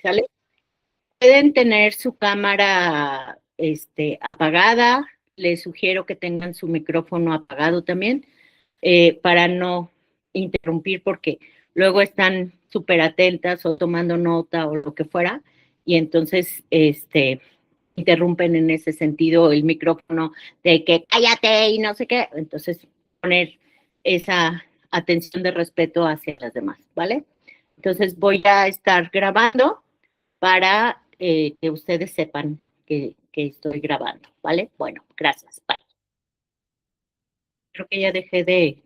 ¿sale? Pueden tener su cámara apagada, les sugiero que tengan su micrófono apagado también, para no interrumpir, porque luego están súper atentas o tomando nota o lo que fuera, y entonces interrumpen en ese sentido el micrófono de que cállate y no sé qué. Entonces, poner esa atención de respeto hacia las demás, ¿vale? Entonces, voy a estar grabando para que ustedes sepan que estoy grabando, ¿vale? Bueno, gracias. Bye. Creo que ya dejé de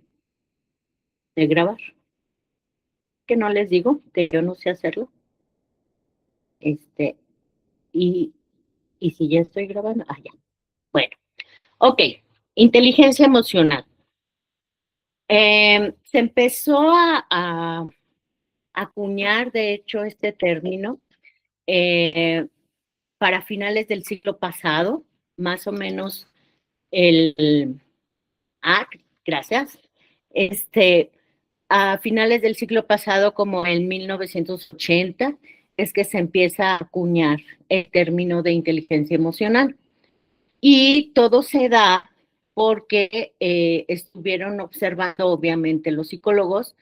grabar. Que no les digo que yo no sé hacerlo. Este, y, y si ya estoy grabando, ya. Bueno, ok. Inteligencia emocional. Se empezó a acuñar, de hecho, este término eh, para finales del siglo pasado, más o menos el... Ah, gracias. Este, a finales del siglo pasado, como en 1980, es que se empieza a acuñar el término de inteligencia emocional. Y todo se da porque estuvieron observando, obviamente los psicólogos,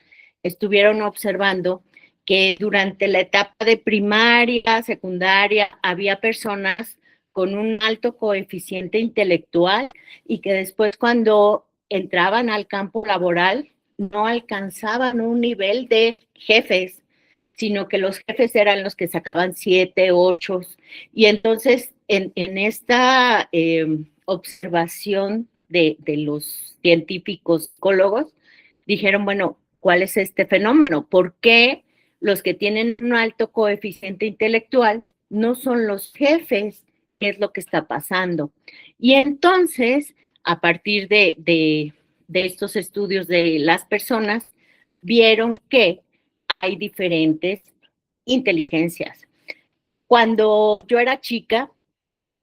estuvieron observando que durante la etapa de primaria, secundaria, había personas con un alto coeficiente intelectual y que después cuando entraban al campo laboral no alcanzaban un nivel de jefes, sino que los jefes eran los que sacaban 7, 8, y entonces en esta observación de los científicos psicólogos, dijeron, bueno, ¿cuál es este fenómeno? ¿Por qué los que tienen un alto coeficiente intelectual no son los jefes? ¿Qué es lo que está pasando? Y entonces, a partir de estos estudios de las personas, vieron que hay diferentes inteligencias. Cuando yo era chica,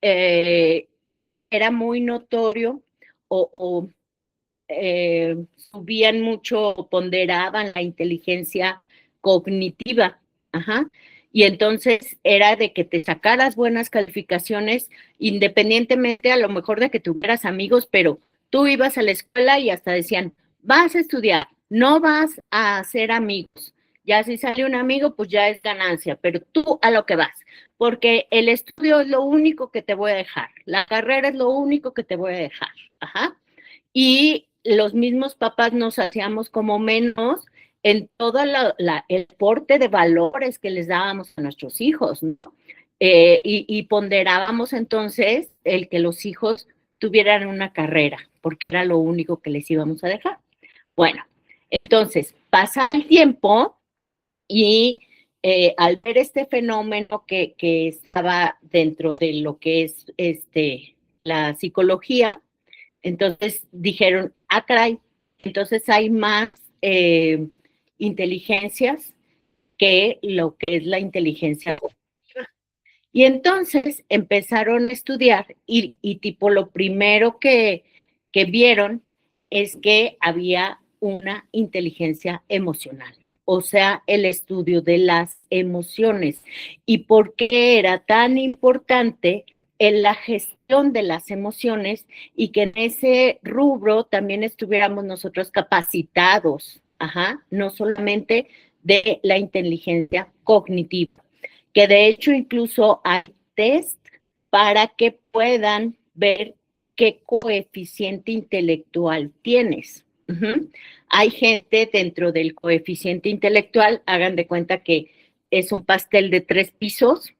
era muy notorio o subían mucho o ponderaban la inteligencia cognitiva. Ajá. Y entonces era de que te sacaras buenas calificaciones, independientemente a lo mejor de que tuvieras amigos, pero tú ibas a la escuela y hasta decían, vas a estudiar, no vas a hacer amigos. Ya si sale un amigo, pues ya es ganancia, pero tú a lo que vas, porque el estudio es lo único que te voy a dejar, la carrera es lo único que te voy a dejar. Ajá. Y los mismos papás nos hacíamos como menos en todo el porte de valores que les dábamos a nuestros hijos, ¿no? Y ponderábamos entonces el que los hijos tuvieran una carrera, porque era lo único que les íbamos a dejar. Bueno, entonces pasa el tiempo y al ver este fenómeno que estaba dentro de lo que es la psicología, entonces dijeron, caray, entonces hay más inteligencias que lo que es la inteligencia. Y entonces empezaron a estudiar y tipo lo primero que vieron es que había una inteligencia emocional, o sea, el estudio de las emociones. ¿Y por qué era tan importante en la gestión de las emociones y que en ese rubro también estuviéramos nosotros capacitados, ajá, no solamente de la inteligencia cognitiva? Que de hecho incluso hay test para que puedan ver qué coeficiente intelectual tienes. Hay gente dentro del coeficiente intelectual, hagan de cuenta que es un pastel de 3 pisos.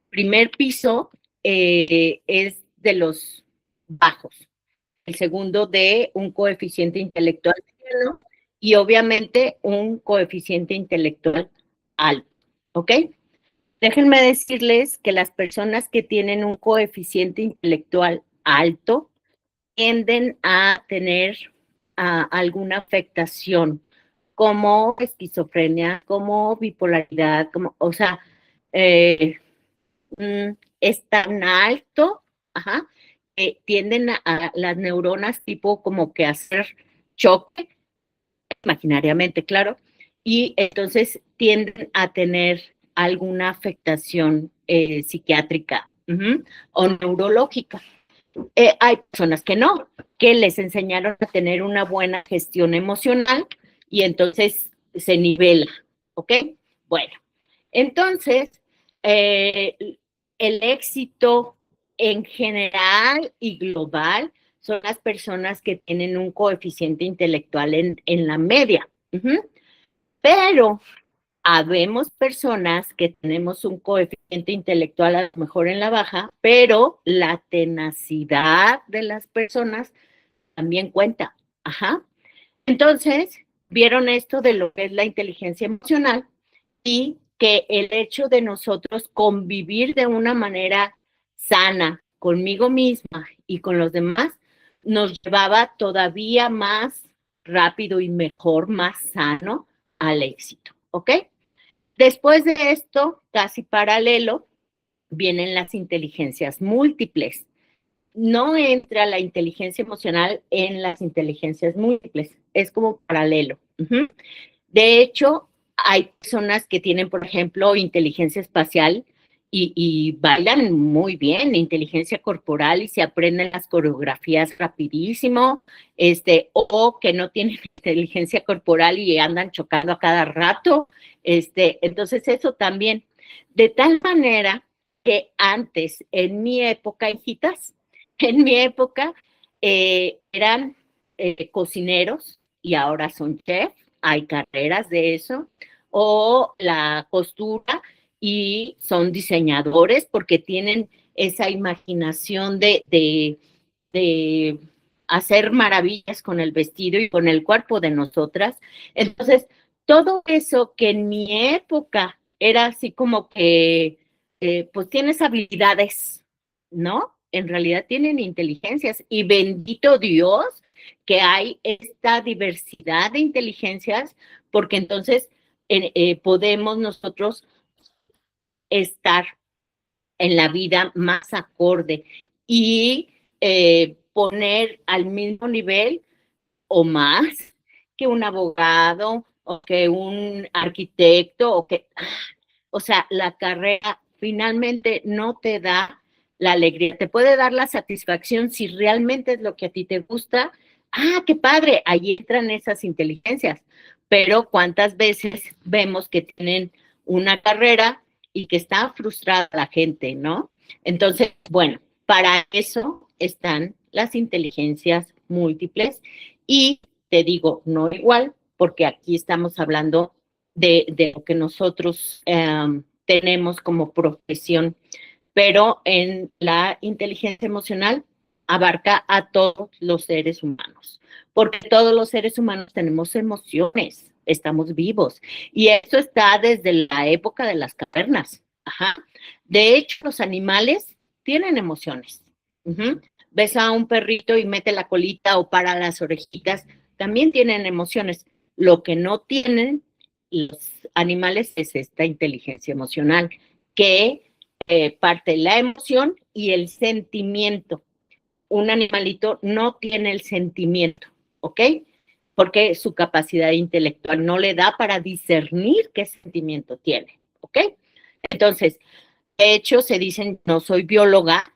Primer piso es de los bajos, el segundo de un coeficiente intelectual mediano y obviamente un coeficiente intelectual alto, ¿ok? Déjenme decirles que las personas que tienen un coeficiente intelectual alto tienden a tener alguna afectación, como esquizofrenia, como bipolaridad, como, o sea, eh, es tan alto, ajá, tienden a las neuronas tipo como que a hacer choque, imaginariamente, claro, y entonces tienden a tener alguna afectación psiquiátrica o neurológica. Hay personas que no, que les enseñaron a tener una buena gestión emocional y entonces se nivela, ¿ok? Bueno, entonces, el éxito en general y global son las personas que tienen un coeficiente intelectual en la media. Pero habemos personas que tenemos un coeficiente intelectual a lo mejor en la baja, pero la tenacidad de las personas también cuenta. Ajá. Entonces, vieron esto de lo que es la inteligencia emocional y que el hecho de nosotros convivir de una manera sana conmigo misma y con los demás nos llevaba todavía más rápido y mejor, más sano al éxito, ¿ok? Después de esto, casi paralelo, vienen las inteligencias múltiples. No entra la inteligencia emocional en las inteligencias múltiples, es como paralelo. De hecho, hay personas que tienen, por ejemplo, inteligencia espacial y bailan muy bien, inteligencia corporal y se aprenden las coreografías rapidísimo, o que no tienen inteligencia corporal y andan chocando a cada rato, entonces eso también, de tal manera que antes, en mi época, hijitas, en mi época eran cocineros y ahora son chefs, hay carreras de eso, o la costura y son diseñadores porque tienen esa imaginación de hacer maravillas con el vestido y con el cuerpo de nosotras. Entonces, todo eso que en mi época era así como que, pues tienes habilidades, ¿no? En realidad tienen inteligencias y bendito Dios que hay esta diversidad de inteligencias porque entonces podemos nosotros estar en la vida más acorde y poner al mismo nivel o más que un abogado o que un arquitecto o sea, la carrera finalmente no te da la alegría, te puede dar la satisfacción si realmente es lo que a ti te gusta. Ah, qué padre, ahí entran esas inteligencias, pero ¿cuántas veces vemos que tienen una carrera y que está frustrada la gente, ¿no? Entonces, bueno, para eso están las inteligencias múltiples y te digo, no igual, porque aquí estamos hablando de lo que nosotros tenemos como profesión, pero en la inteligencia emocional abarca a todos los seres humanos, porque todos los seres humanos tenemos emociones, estamos vivos, y eso está desde la época de las cavernas. Ajá. De hecho, los animales tienen emociones. Ves a un perrito y mete la colita o para las orejitas, también tienen emociones. Lo que no tienen los animales es esta inteligencia emocional, que parte la emoción y el sentimiento. Un animalito no tiene el sentimiento, ¿ok? Porque su capacidad intelectual no le da para discernir qué sentimiento tiene, ¿ok? Entonces, de hecho, se dicen, no soy bióloga,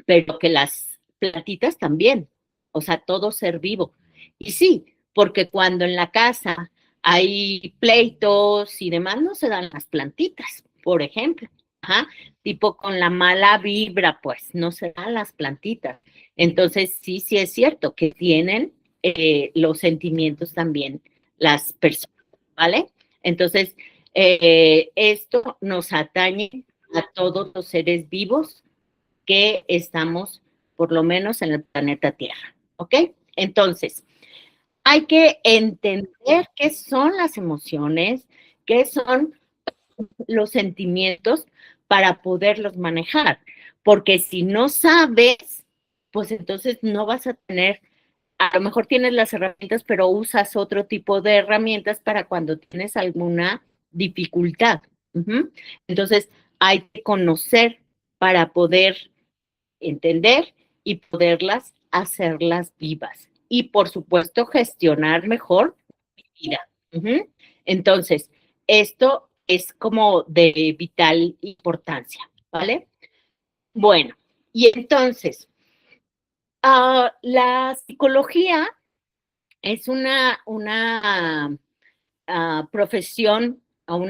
pero que las plantitas también, o sea, todo ser vivo. Y sí, porque cuando en la casa hay pleitos y demás, no se dan las plantitas, por ejemplo. Ajá, tipo con la mala vibra, pues no se dan las plantitas. Entonces, sí, sí es cierto que tienen los sentimientos también las personas, ¿vale? Entonces, esto nos atañe a todos los seres vivos que estamos, por lo menos en el planeta Tierra, ¿ok? Entonces, hay que entender qué son las emociones, qué son los sentimientos para poderlos manejar, porque si no sabes, pues entonces no vas a tener, a lo mejor tienes las herramientas, pero usas otro tipo de herramientas para cuando tienes alguna dificultad. Entonces, hay que conocer para poder entender y poderlas hacerlas vivas. Y por supuesto, gestionar mejor mi vida. Entonces, esto es como de vital importancia, ¿vale? Bueno, y entonces, la psicología es una profesión, o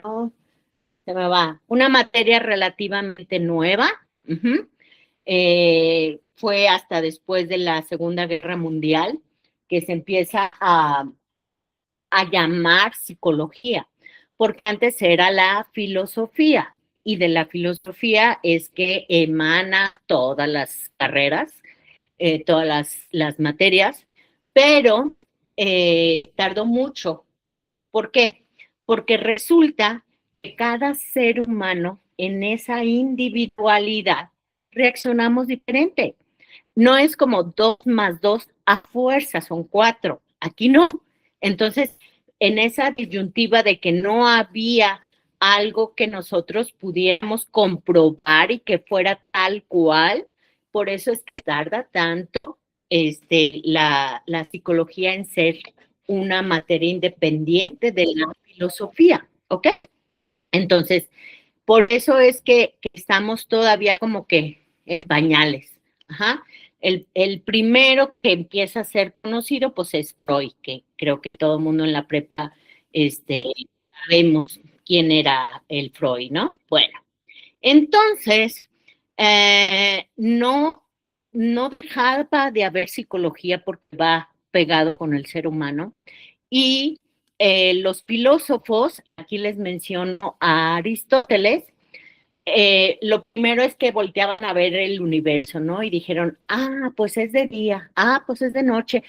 oh, se me va, una materia relativamente nueva. Uh-huh. Fue hasta después de la Segunda Guerra Mundial que se empieza a llamar psicología, porque antes era la filosofía, y de la filosofía es que emana todas las carreras, todas las materias, pero tardó mucho. ¿Por qué? Porque resulta que cada ser humano en esa individualidad reaccionamos diferente. No es como 2 más 2 a fuerza, son 4. Aquí no. Entonces, en esa disyuntiva de que no había algo que nosotros pudiéramos comprobar y que fuera tal cual, por eso es que tarda tanto la psicología en ser una materia independiente de la filosofía, ¿ok? Entonces, por eso es que estamos todavía como que en pañales. Ajá. El primero que empieza a ser conocido, pues es Freud, que creo que todo el mundo en la prepa sabemos quién era el Freud, ¿no? Bueno, entonces, no dejaba de haber psicología porque va pegado con el ser humano. Y los filósofos, aquí les menciono a Aristóteles, lo primero es que volteaban a ver el universo, ¿no? Y dijeron, pues es de día, pues es de noche,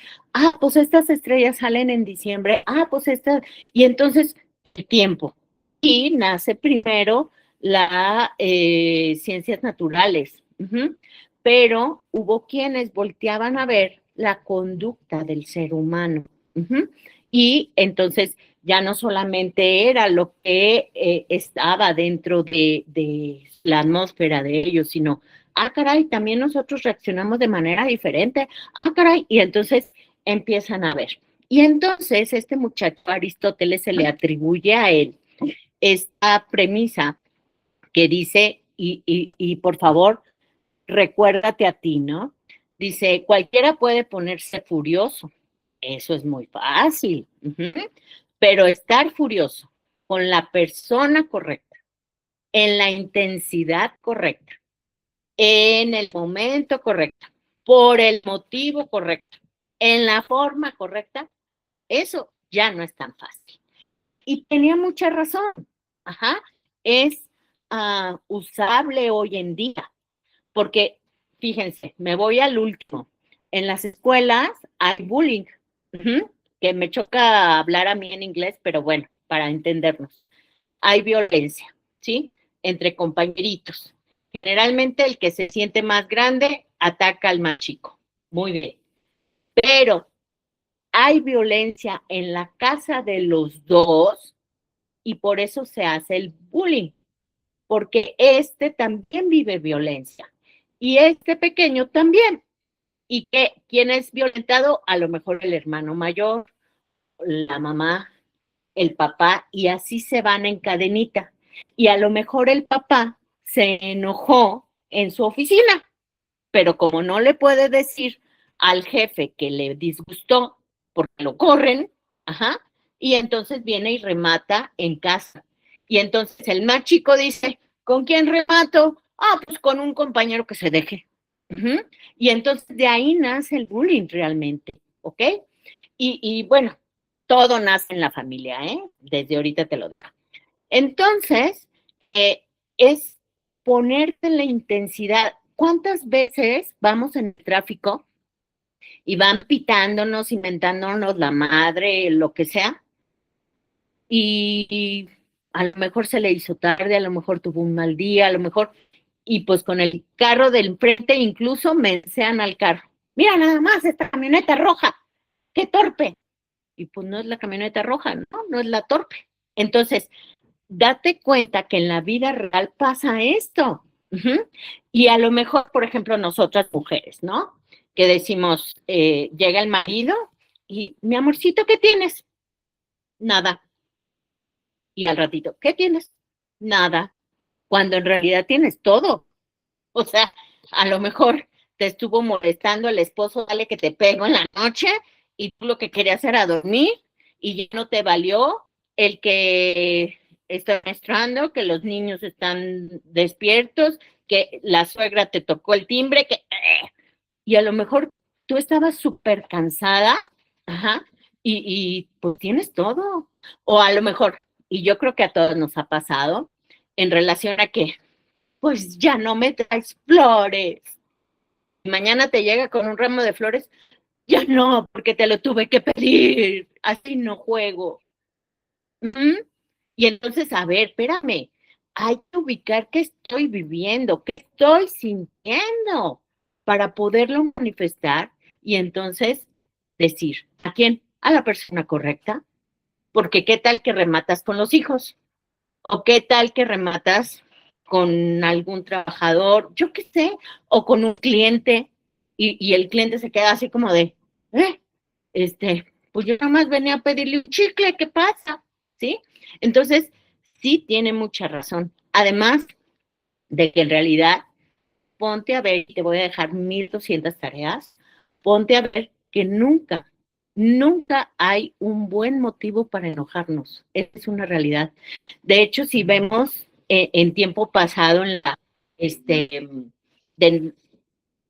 pues estas estrellas salen en diciembre, pues estas, y entonces el tiempo. Y nace primero las ciencias naturales, uh-huh. Pero hubo quienes volteaban a ver la conducta del ser humano, uh-huh. Y entonces ya no solamente era lo que estaba dentro de la atmósfera de ellos, sino, caray, también nosotros reaccionamos de manera diferente, caray, y entonces empiezan a ver. Y entonces este muchacho Aristóteles se le atribuye a él esta premisa que dice, y por favor, recuérdate a ti, ¿no? Dice, cualquiera puede ponerse furioso, eso es muy fácil, uh-huh. Pero estar furioso con la persona correcta, en la intensidad correcta, en el momento correcto, por el motivo correcto, en la forma correcta, eso ya no es tan fácil. Y tenía mucha razón, ajá, es usable hoy en día, porque fíjense, me voy al último. En las escuelas hay bullying, uh-huh, que me choca hablar a mí en inglés, pero bueno, para entendernos. Hay violencia, ¿sí? Entre compañeritos. Generalmente el que se siente más grande ataca al más chico. Muy bien. Pero hay violencia en la casa de los dos y por eso se hace el bullying, porque también vive violencia y este pequeño también. ¿Y quién es violentado? A lo mejor el hermano mayor, la mamá, el papá, y así se van en cadenita. Y a lo mejor el papá se enojó en su oficina, pero como no le puede decir al jefe que le disgustó porque lo corren, ajá, y entonces viene y remata en casa. Y entonces el más chico dice, ¿con quién remato? Pues con un compañero que se deje. Uh-huh. Y entonces de ahí nace el bullying realmente, ¿ok? Y bueno, todo nace en la familia, ¿eh? Desde ahorita te lo digo. Entonces, es ponerte en la intensidad. ¿Cuántas veces vamos en el tráfico y van pitándonos, inventándonos la madre, lo que sea? Y a lo mejor se le hizo tarde, a lo mejor tuvo un mal día, a lo mejor, y pues con el carro del frente incluso mensean al carro. Mira nada más esta camioneta roja, qué torpe. Y pues no es la camioneta roja, no es la torpe. Entonces, date cuenta que en la vida real pasa esto. Uh-huh. Y a lo mejor, por ejemplo, nosotras mujeres, ¿no? Que decimos, llega el marido y, mi amorcito, ¿qué tienes? Nada. Y al ratito, ¿qué tienes? Nada, cuando en realidad tienes todo. O sea, a lo mejor te estuvo molestando el esposo, dale que te pego en la noche, y tú lo que querías era dormir, y ya no te valió el que está menstruando, que los niños están despiertos, que la suegra te tocó el timbre, y a lo mejor tú estabas súper cansada, ajá, y pues tienes todo. O a lo mejor, y yo creo que a todos nos ha pasado, en relación a que, pues ya no me traes flores. Mañana te llega con un ramo de flores, ya no, porque te lo tuve que pedir. Así no juego. ¿Mm? Y entonces, a ver, espérame, hay que ubicar qué estoy viviendo, qué estoy sintiendo para poderlo manifestar y entonces decir, ¿a quién? A la persona correcta, porque qué tal que rematas con los hijos o qué tal que rematas con algún trabajador, yo qué sé, o con un cliente y el cliente se queda así como de, eh, pues yo nomás venía a pedirle un chicle, ¿qué pasa? ¿Sí? Entonces, sí tiene mucha razón. Además de que en realidad, ponte a ver, y te voy a dejar 1200 tareas, ponte a ver que nunca, nunca hay un buen motivo para enojarnos. Esa es una realidad. De hecho, si vemos en tiempo pasado, en la, de,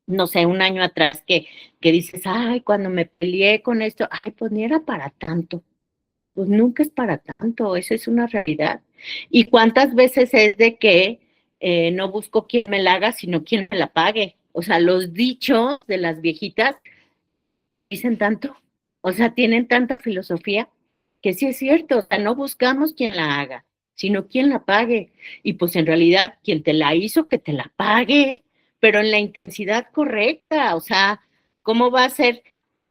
no sé, un año atrás, que dices, ay, cuando me peleé con esto, ay, pues ni era para tanto. Pues nunca es para tanto, esa es una realidad. ¿Y cuántas veces es de que no busco quién me la haga, sino quién me la pague? O sea, los dichos de las viejitas dicen tanto, o sea, tienen tanta filosofía que sí es cierto, o sea, no buscamos quién la haga, sino quién la pague. Y pues en realidad, quien te la hizo, que te la pague, pero en la intensidad correcta, o sea, ¿cómo va a ser?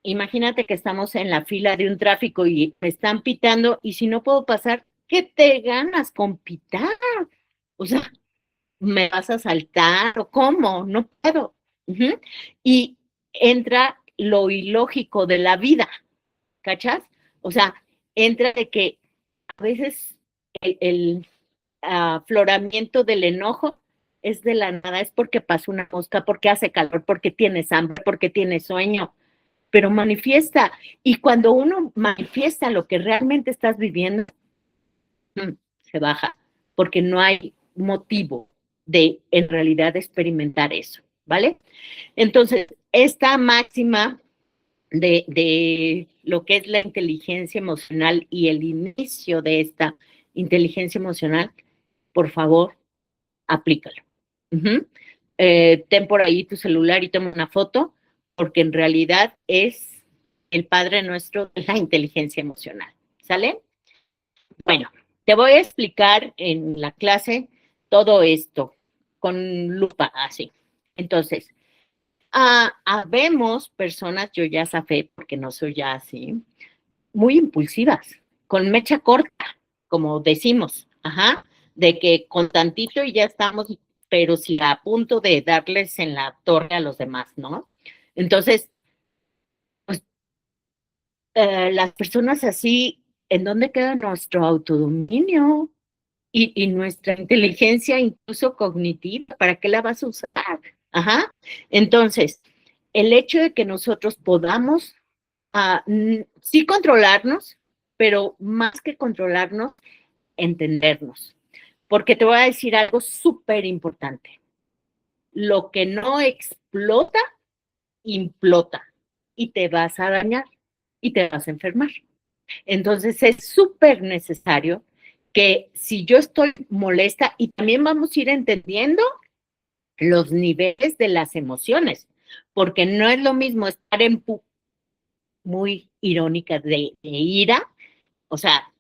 Imagínate que estamos en la fila de un tráfico y me están pitando y si no puedo pasar, ¿qué te ganas con pitar? O sea, ¿me vas a saltar o cómo? No puedo. Ujú. Y entra lo ilógico de la vida, ¿cachas? O sea, entra de que a veces el afloramiento del enojo es de la nada, es porque pasó una mosca, porque hace calor, porque tienes hambre, porque tienes sueño, pero manifiesta. Y cuando uno manifiesta lo que realmente estás viviendo, se baja, porque no hay motivo de en realidad experimentar eso, ¿vale? Entonces, esta máxima de lo que es la inteligencia emocional y el inicio de esta inteligencia emocional, por favor, aplícalo. Uh-huh. Ten por ahí tu celular y toma una foto, porque en realidad es el Padre Nuestro de la inteligencia emocional. ¿Sale? Bueno, te voy a explicar en la clase todo esto con lupa, así. Entonces, habemos personas, yo ya sabé, porque no soy ya así, muy impulsivas, con mecha corta, como decimos, ajá, de que con tantito y ya estamos, pero sí a punto de darles en la torre a los demás, ¿no? Entonces, pues, las personas así, ¿en dónde queda nuestro autodominio? Y nuestra inteligencia, incluso cognitiva, ¿para qué la vas a usar? Ajá. Entonces, el hecho de que nosotros podamos, sí controlarnos, pero más que controlarnos, entendernos. Porque te voy a decir algo súper importante. Lo que no explota, implota y te vas a dañar y te vas a enfermar. Entonces es súper necesario que si yo estoy molesta, y también vamos a ir entendiendo los niveles de las emociones, porque no es lo mismo estar muy irónica de ira, o sea,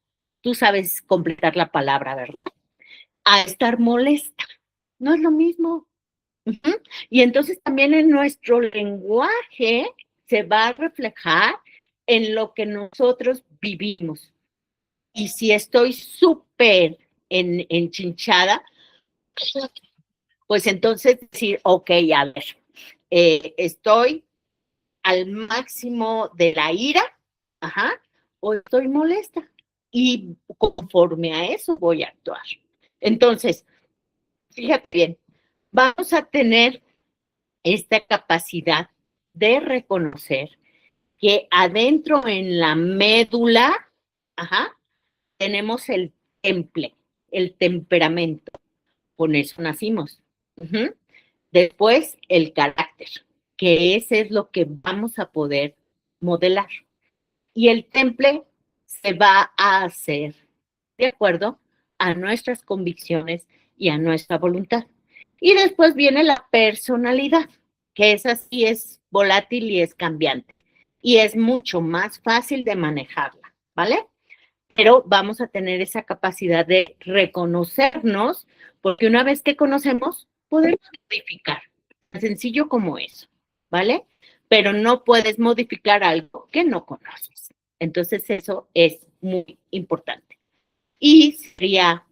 tú sabes completar la palabra, ¿verdad? A estar molesta, no es lo mismo. Uh-huh. Y entonces también en nuestro lenguaje se va a reflejar en lo que nosotros vivimos. Y si estoy súper enchinchada, pues entonces decir, ok, a ver, estoy al máximo de la ira, ajá, o estoy molesta. y conforme a eso voy a actuar. Entonces, fíjate bien, vamos a tener esta capacidad de reconocer que adentro en la médula, tenemos el temple, el temperamento. Con eso nacimos. Después, el carácter, que ese es lo que vamos a poder modelar. Y el temple se va a hacer de acuerdo a nuestras convicciones y a nuestra voluntad. Y después viene la personalidad, que esa sí es volátil y es cambiante. Y es mucho más fácil de manejarla, ¿vale? Pero vamos a tener esa capacidad de reconocernos, porque una vez que conocemos, podemos modificar. Tan sencillo como eso, ¿vale? Pero no puedes modificar algo que no conoces. Entonces eso es muy importante. Y sería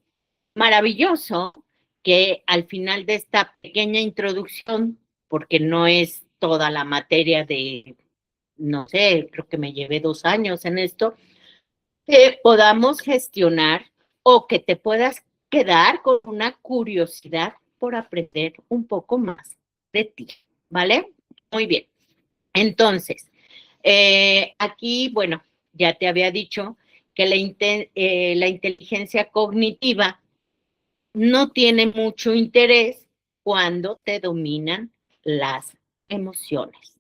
maravilloso que al final de esta pequeña introducción, porque no es toda la materia de, no sé, creo que me llevé 2 años en esto, que podamos gestionar o que te puedas quedar con una curiosidad por aprender un poco más de ti, ¿vale? Muy bien. Entonces, aquí, bueno, ya te había dicho que la inteligencia cognitiva no tiene mucho interés cuando te dominan las emociones.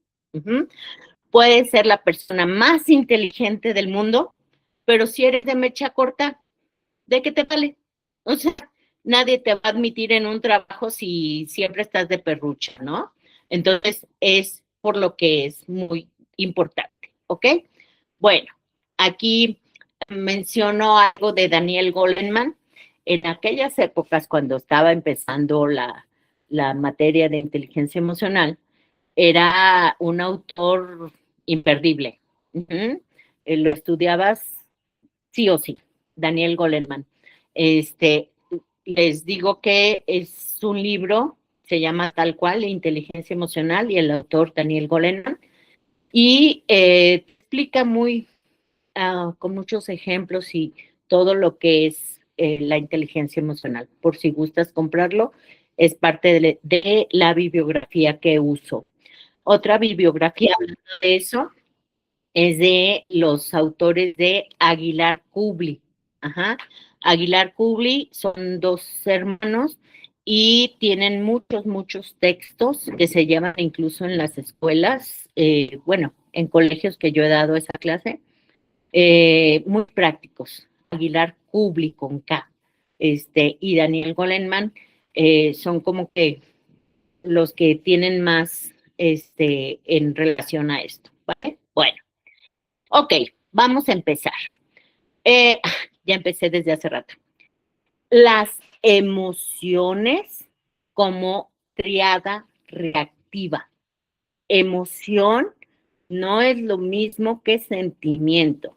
Puedes ser la persona más inteligente del mundo, pero si eres de mecha corta, ¿de qué te vale? O sea, nadie te va a admitir en un trabajo si siempre estás de perrucha, ¿no? Entonces, es por lo que es muy importante, ¿ok? Bueno, aquí menciono algo de Daniel Goleman. En aquellas épocas, cuando estaba empezando la materia de inteligencia emocional, era un autor imperdible. Lo estudiabas sí o sí, Daniel Goleman. Les digo que es un libro, se llama tal cual, Inteligencia Emocional, y el autor Daniel Goleman, y explica con muchos ejemplos y todo lo que es la inteligencia emocional. Por si gustas comprarlo, es parte de la bibliografía que uso. Otra bibliografía hablando de eso es de los autores de Aguilar Kubli. Aguilar Kubli son 2 hermanos y tienen muchos textos que se llevan incluso en las escuelas, bueno, en colegios que yo he dado esa clase, muy prácticos. Aguilar Kubli con K, y Daniel Goleman son como que los que tienen más en relación a esto, ¿vale? Bueno, ok, vamos a empezar. Eh, ya empecé desde hace rato. Las emociones como triada reactiva. Emoción no es lo mismo que sentimiento.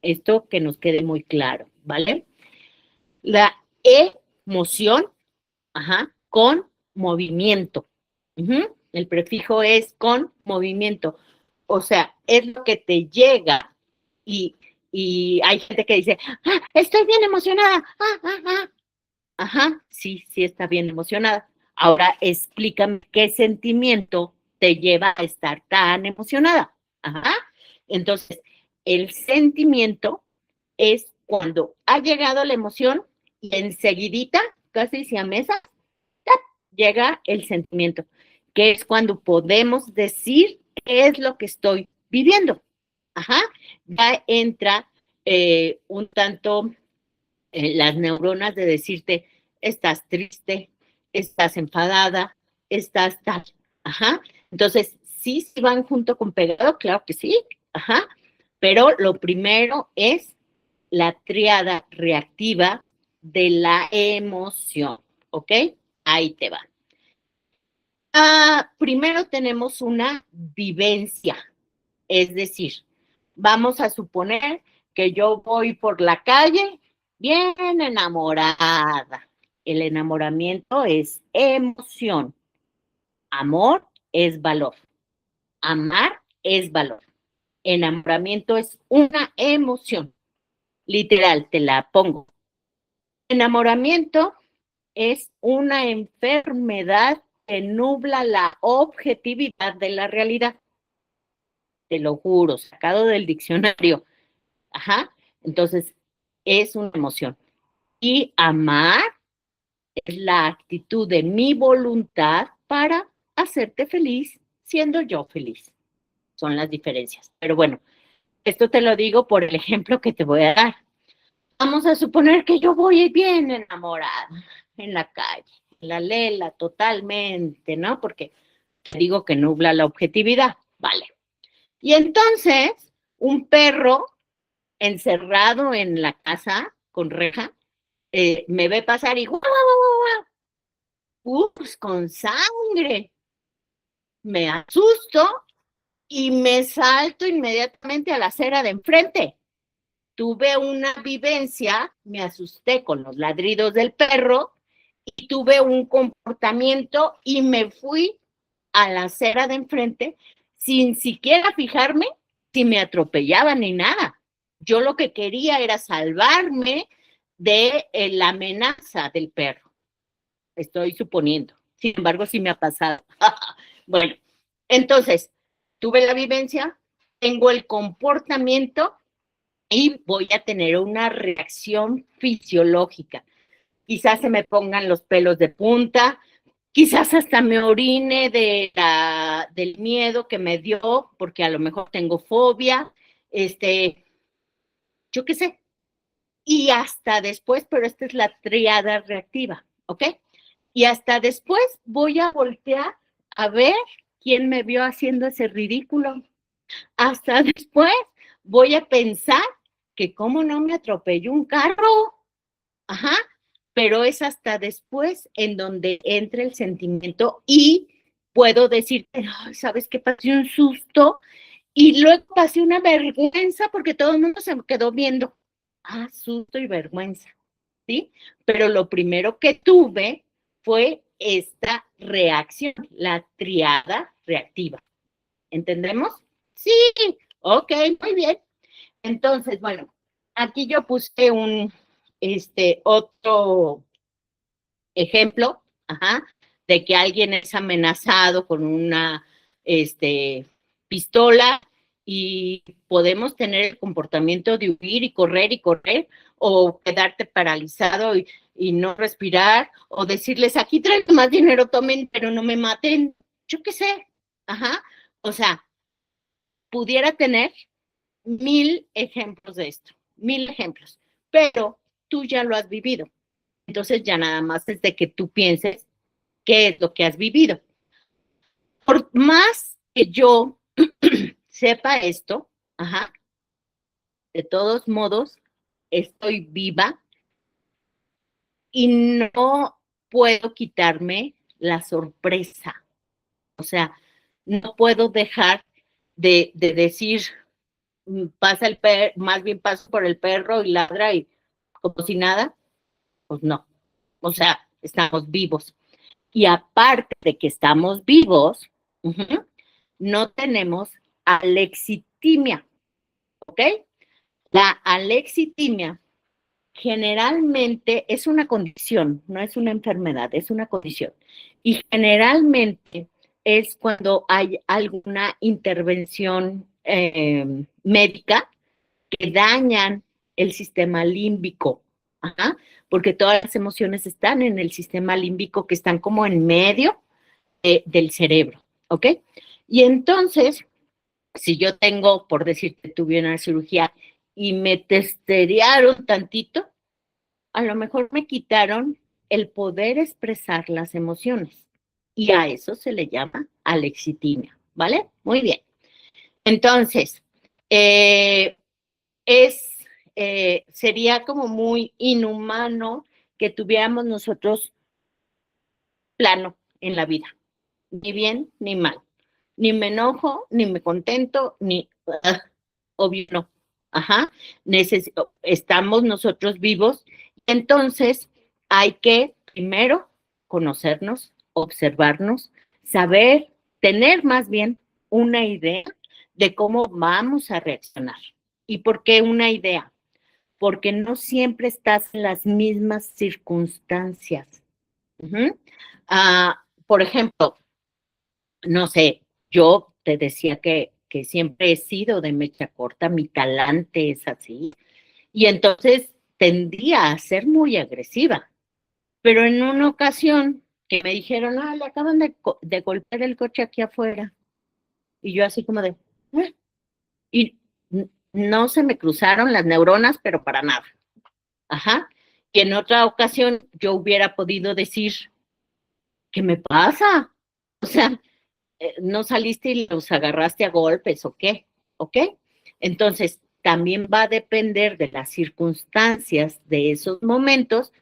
Esto que nos quede muy claro, ¿vale? La emoción, con movimiento. El prefijo es con movimiento. O sea, es lo que te llega y hay gente que dice, estoy bien emocionada. Sí, sí está bien emocionada. Ahora explícame qué sentimiento te lleva a estar tan emocionada. Entonces, el sentimiento es cuando ha llegado la emoción y enseguidita, casi siamesa, llega el sentimiento, que es cuando podemos decir qué es lo que estoy viviendo. Ya entra un tanto las neuronas de decirte, estás triste, estás enfadada, estás tal. Entonces, sí, sí van junto con pegado, claro que sí. Pero lo primero es la tríada reactiva de la emoción, ¿ok? Ahí te va. Primero tenemos una vivencia, es decir, vamos a suponer que yo voy por la calle bien enamorada. El enamoramiento es emoción. Amor es valor. Amar es valor. Enamoramiento es una emoción. literal, te la pongo. Enamoramiento es una enfermedad que nubla la objetividad de la realidad. Te lo juro, sacado del diccionario. Ajá. Entonces, es una emoción. Y amar es la actitud de mi voluntad para hacerte feliz, siendo yo feliz. Son las diferencias. Pero bueno, esto te lo digo por el ejemplo que te voy a dar. Vamos a suponer que yo voy bien enamorada en la calle, la lela totalmente, ¿no? Porque te digo que nubla la objetividad, vale. Y entonces, un perro encerrado en la casa con reja, me ve pasar y ¡guau, guau, guau! Ups, con sangre. Me asusto y me salto inmediatamente a la acera de enfrente. Tuve una vivencia, me asusté con los ladridos del perro y tuve un comportamiento y me fui a la acera de enfrente sin siquiera fijarme si me atropellaban ni nada. Yo lo que quería era salvarme de la amenaza del perro. Estoy suponiendo. Sin embargo, sí me ha pasado. Bueno, entonces, tuve la vivencia, tengo el comportamiento y voy a tener una reacción fisiológica. Quizás se me pongan los pelos de punta, quizás hasta me orine del miedo que me dio, porque a lo mejor tengo fobia, yo qué sé. Y hasta después, pero esta es la triada reactiva, ¿ok? Y hasta después voy a voltear a ver quién me vio haciendo ese ridículo. Hasta después voy a pensar que cómo no me atropelló un carro. Ajá, pero es hasta después en donde entra el sentimiento y puedo decir, ¿sabes qué? Pasé un susto y luego pasé una vergüenza porque todo el mundo se me quedó viendo. Ah, susto y vergüenza, ¿sí? Pero lo primero que tuve fue esta reacción, la triada reactiva. ¿Entendemos? Sí, ok, muy bien. Entonces, bueno, aquí yo puse otro ejemplo, ajá, de que alguien es amenazado con una, pistola y podemos tener el comportamiento de huir y correr, o quedarte paralizado y no respirar, o decirles, aquí traigo más dinero, tomen, pero no me maten, yo qué sé, ajá, o sea, pudiera tener 1000 ejemplos de esto, 1000 ejemplos, pero tú ya lo has vivido. Entonces ya nada más es de que tú pienses qué es lo que has vivido. Por más que yo sepa esto, ajá, de todos modos, estoy viva y no puedo quitarme la sorpresa. O sea, no puedo dejar de decir, pasa el perro, más bien paso por el perro y ladra y como si nada, pues no. O sea, estamos vivos. Y aparte de que estamos vivos, no tenemos alexitimia, ¿ok? La alexitimia generalmente es una condición, no es una enfermedad, es una condición. Y generalmente es cuando hay alguna intervención médica que dañan el sistema límbico, ajá, porque todas las emociones están en el sistema límbico que están como en medio del cerebro, ¿ok? Y entonces, si yo tengo, por decirte, tuve una cirugía y me testerearon tantito, a lo mejor me quitaron el poder expresar las emociones. Y a eso se le llama alexitimia, ¿vale? Muy bien. Entonces, eh, es, sería como muy inhumano que tuviéramos nosotros plano en la vida, ni bien ni mal. Ni me enojo, ni me contento, ni obvio no. Ajá, estamos nosotros vivos. Entonces, hay que primero conocernos, observarnos, saber, tener más bien una idea de cómo vamos a reaccionar. ¿Y por qué una idea? porque no siempre estás en las mismas circunstancias. Por ejemplo, no sé, yo te decía que siempre he sido de mecha corta, mi talante es así, y entonces tendía a ser muy agresiva. Pero en una ocasión que me dijeron, le acaban de golpear el coche aquí afuera, y yo así como de, "¿Eh?". Y no se me cruzaron las neuronas, pero para nada. Ajá. Y en otra ocasión yo hubiera podido decir, ¿qué me pasa? O sea, no saliste y los agarraste a golpes, ¿o qué? ¿Ok? Entonces, también va a depender de las circunstancias de esos momentos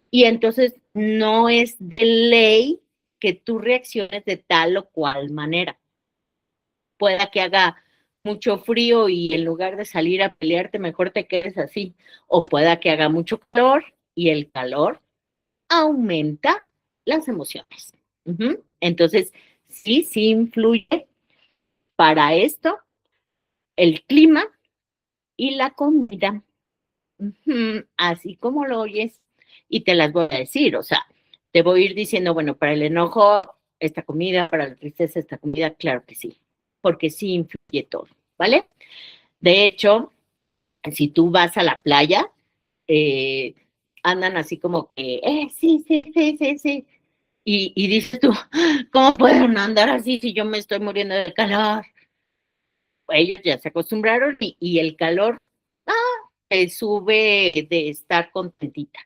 y entonces no es de ley que tú reacciones de tal o cual manera. Pueda que haga mucho frío y en lugar de salir a pelearte, mejor te quedes así. O pueda que haga mucho calor y el calor aumenta las emociones. Entonces, sí influye para esto el clima y la comida. Así como lo oyes, y te las voy a decir, o sea, te voy a ir diciendo, bueno, para el enojo, esta comida, para la tristeza, esta comida, claro que sí, porque sí influye todo, ¿vale? De hecho, si tú vas a la playa, eh, andan así como que, sí. Y dices tú, ¿cómo pueden andar así si yo me estoy muriendo de calor? Ellos ya se acostumbraron y el calor sube de estar contentita.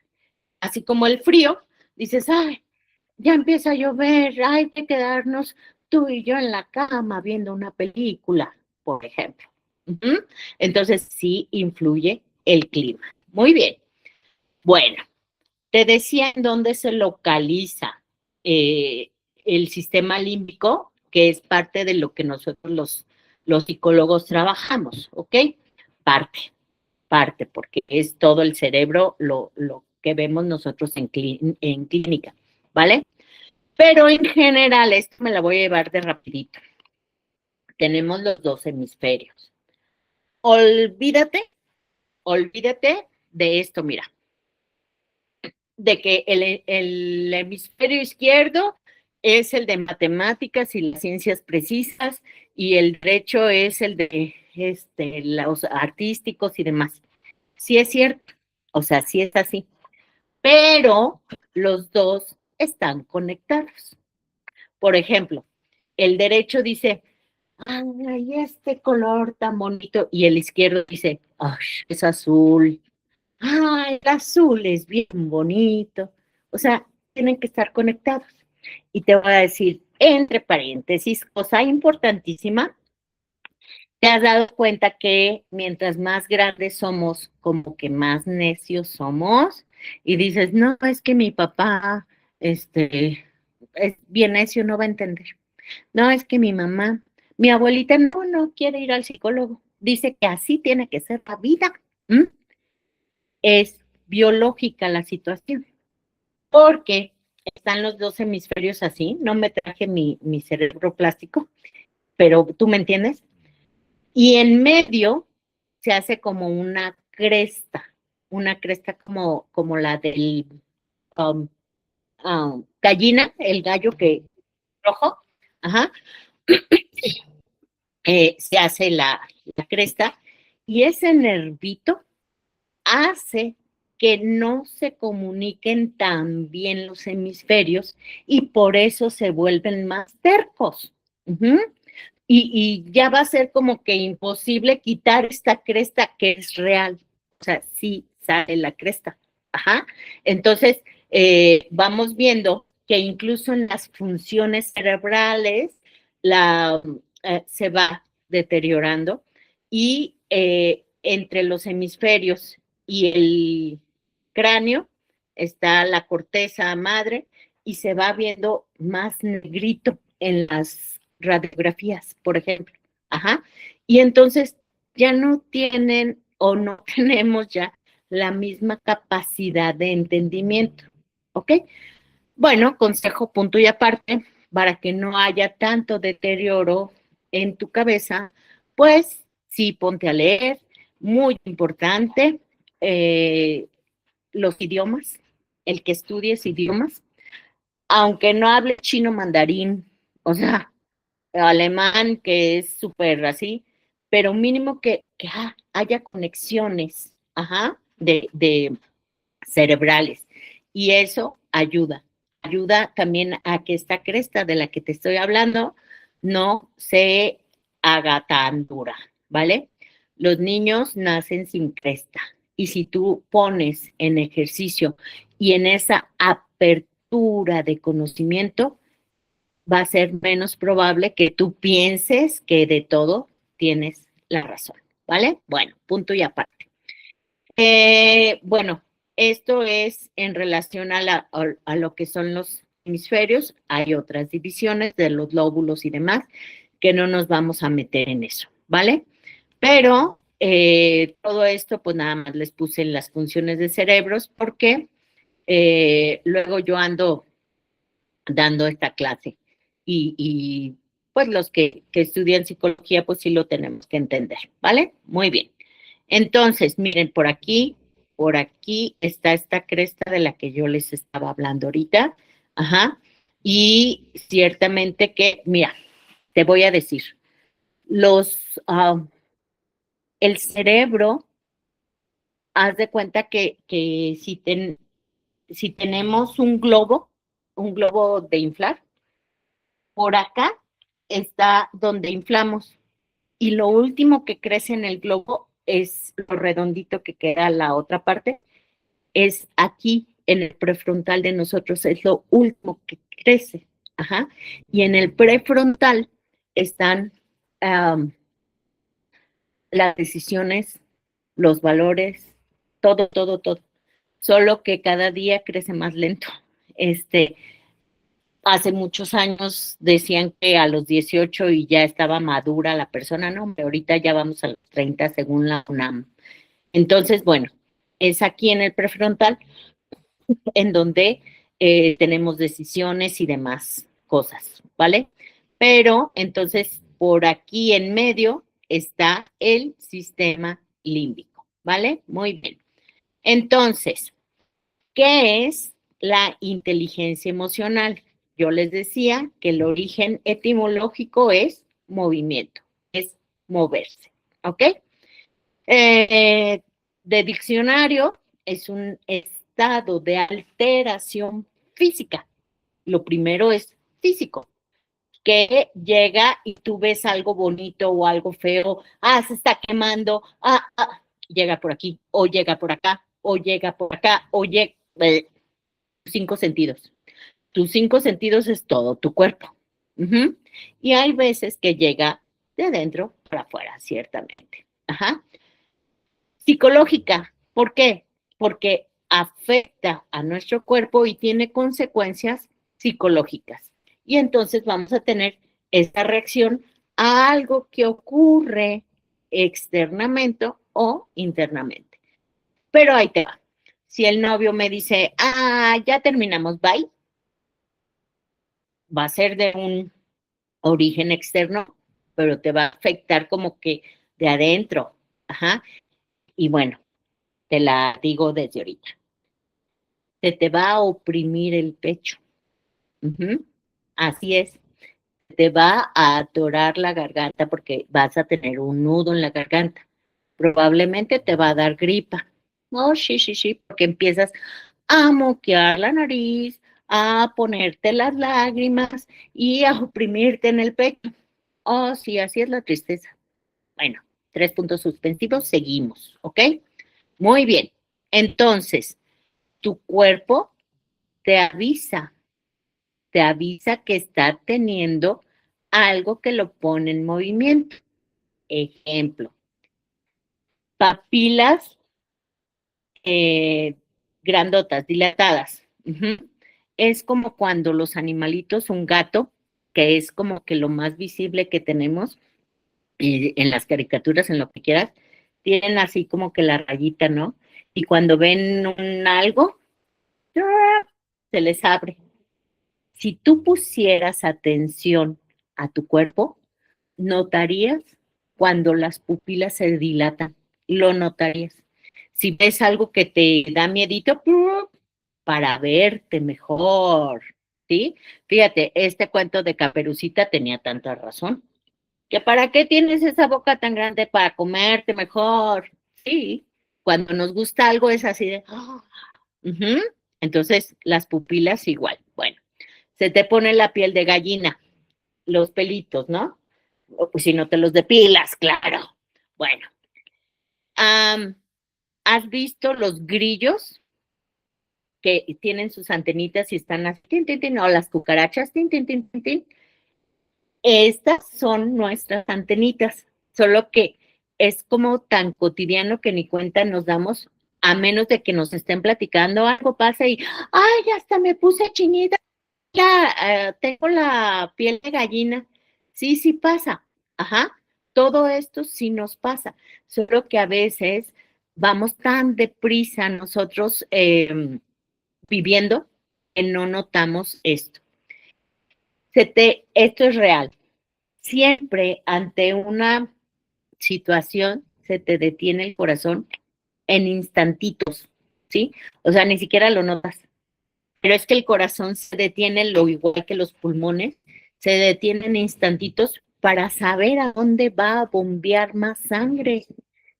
Así como el frío, dices, ay, ya empieza a llover, hay que quedarnos tú y yo en la cama viendo una película, por ejemplo. Entonces sí influye el clima. Muy bien. Bueno, te decía en dónde se localiza eh, el sistema límbico, que es parte de lo que nosotros los psicólogos trabajamos, ¿ok? Parte, porque es todo el cerebro lo que vemos nosotros en clínica, ¿vale? Pero en general, esto me la voy a llevar de rapidito. Tenemos los dos hemisferios. Olvídate, olvídate de esto, mira, de que el hemisferio izquierdo es el de matemáticas y las ciencias precisas y el derecho es el de los artísticos y demás. Sí es cierto, o sea, sí es así, pero los dos están conectados. Por ejemplo, el derecho dice, ay, este color tan bonito, y el izquierdo dice, ay, es azul, ay, el azul es bien bonito. O sea, tienen que estar conectados. Y te voy a decir, entre paréntesis, cosa importantísima, te has dado cuenta que mientras más grandes somos, como que más necios somos, y dices, no, es que mi papá, es bien necio, no va a entender. No, es que mi mamá, mi abuelita no quiere ir al psicólogo. Dice que así tiene que ser la vida. ¿Mm? Es biológica la situación, porque están los dos hemisferios así. No me traje mi cerebro plástico, pero tú me entiendes. Y en medio se hace como una cresta como la del um, gallina, el gallo que rojo, ajá, se hace la cresta y ese nervito hace que no se comuniquen tan bien los hemisferios y por eso se vuelven más tercos. Y ya va a ser como que imposible quitar esta cresta que es real. O sea, sí sale la cresta. Ajá. Entonces, vamos viendo que incluso en las funciones cerebrales se va deteriorando y entre los hemisferios y el cráneo está la corteza madre y se va viendo más negrito en las radiografías, por ejemplo. Ajá. Y entonces ya no tienen o no tenemos ya la misma capacidad de entendimiento. ¿Ok? Bueno, consejo punto y aparte, para que no haya tanto deterioro en tu cabeza, pues sí, ponte a leer, muy importante, los idiomas, el que estudies idiomas, aunque no hable chino mandarín, o sea, alemán, que es súper así, pero mínimo que haya conexiones, de cerebrales. Y eso ayuda también a que esta cresta de la que te estoy hablando no se haga tan dura, ¿vale? Los niños nacen sin cresta y si tú pones en ejercicio y en esa apertura de conocimiento, va a ser menos probable que tú pienses que de todo tienes la razón, ¿vale? Bueno, punto y aparte. Bueno, esto es en relación a lo que son los hemisferios. Hay otras divisiones de los lóbulos y demás que no nos vamos a meter en eso, ¿vale? Pero todo esto, pues nada más les puse las funciones de cerebros porque luego yo ando dando esta clase y pues los que estudian psicología, pues sí lo tenemos que entender, ¿vale? Muy bien. Entonces, miren, por aquí está esta cresta de la que yo les estaba hablando ahorita. Ajá. Y ciertamente que, mira, te voy a decir, los, uh, el cerebro, haz de cuenta que si tenemos un globo de inflar, por acá está donde inflamos. Y lo último que crece en el globo es lo redondito que queda la otra parte, es aquí en el prefrontal de nosotros, es lo último que crece. Ajá. Y en el prefrontal están las decisiones, los valores, todo. Solo que cada día crece más lento. Hace muchos años decían que a los 18 y ya estaba madura la persona, no, pero ahorita ya vamos a los 30 según la UNAM. Entonces, bueno, es aquí en el prefrontal en donde tenemos decisiones y demás cosas, ¿vale? Pero entonces por aquí en medio está el sistema límbico, ¿vale? Muy bien. Entonces, ¿qué es la inteligencia emocional? Yo les decía que el origen etimológico es movimiento, es moverse, ¿ok? De diccionario es un estado de alteración física. Lo primero es físico, que llega y tú ves algo bonito o algo feo, se está quemando, llega por aquí, o llega por acá, o llega por acá, o llega, 5 sentidos. Tus 5 sentidos es todo tu cuerpo. Y hay veces que llega de adentro para afuera, ciertamente. Ajá. Psicológica, ¿por qué? Porque afecta a nuestro cuerpo y tiene consecuencias psicológicas. Y entonces vamos a tener esta reacción a algo que ocurre externamente o internamente. Pero ahí te va. Si el novio me dice, ya terminamos, bye, va a ser de un origen externo, pero te va a afectar como que de adentro. Ajá. Y bueno, te la digo desde ahorita. Se te va a oprimir el pecho. Ujú. Así es. Te va a atorar la garganta porque vas a tener un nudo en la garganta. Probablemente te va a dar gripa. Oh, sí, porque empiezas a moquear la nariz, a ponerte las lágrimas y a oprimirte en el pecho. Oh, sí, así es la tristeza. Bueno, 3 puntos suspensivos, seguimos, ¿ok? Muy bien. Entonces, tu cuerpo te avisa que está teniendo algo que lo pone en movimiento. Ejemplo, papilas grandotas, dilatadas. Es como cuando los animalitos, un gato, que es como que lo más visible que tenemos en las caricaturas, en lo que quieras, tienen así como que la rayita, ¿no? Y cuando ven un algo, se les abre. Si tú pusieras atención a tu cuerpo, notarías cuando las pupilas se dilatan, lo notarías. Si ves algo que te da miedito, para verte mejor, ¿sí? Fíjate, este cuento de Caperucita tenía tanta razón. ¿Que para qué tienes esa boca tan grande para comerte mejor? Sí, cuando nos gusta algo es así de... Ujú. Entonces, las pupilas igual. Bueno, se te pone la piel de gallina, los pelitos, ¿no? O pues si no te los depilas, claro. Bueno, ¿has visto los grillos que tienen sus antenitas y están así, tin, tin, tin, o las cucarachas, tin, tin, tin, tin, tin? Estas son nuestras antenitas, solo que es como tan cotidiano que ni cuenta nos damos, a menos de que nos estén platicando, algo pasa y, ay, hasta me puse chinita, ya tengo la piel de gallina. Sí, sí pasa, ajá, todo esto sí nos pasa, solo que a veces vamos tan deprisa nosotros viviendo que no notamos esto. Esto es real. Siempre ante una situación se te detiene el corazón en instantitos, ¿sí? O sea, ni siquiera lo notas. Pero es que el corazón se detiene, lo igual que los pulmones, se detienen instantitos para saber a dónde va a bombear más sangre.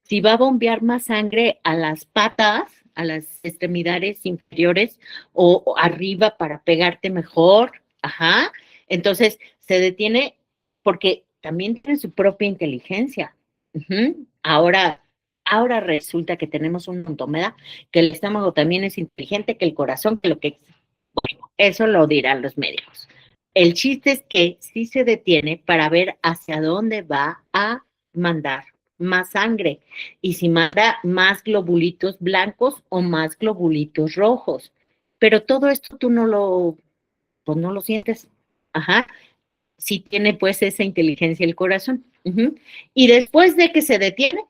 Si va a bombear más sangre a las patas, a las extremidades inferiores o arriba para pegarte mejor, ajá. Entonces se detiene porque también tiene su propia inteligencia. Ujú. Ahora resulta que tenemos un montón, ¿verdad? Que el estómago también es inteligente, que el corazón, que lo que... Bueno, eso lo dirán los médicos. El chiste es que sí se detiene para ver hacia dónde va a mandar más sangre y si manda más globulitos blancos o más globulitos rojos. Pero todo esto tú pues no lo sientes. Ajá. Sí tiene pues esa inteligencia el corazón. Ujú. Y después de que se detiene,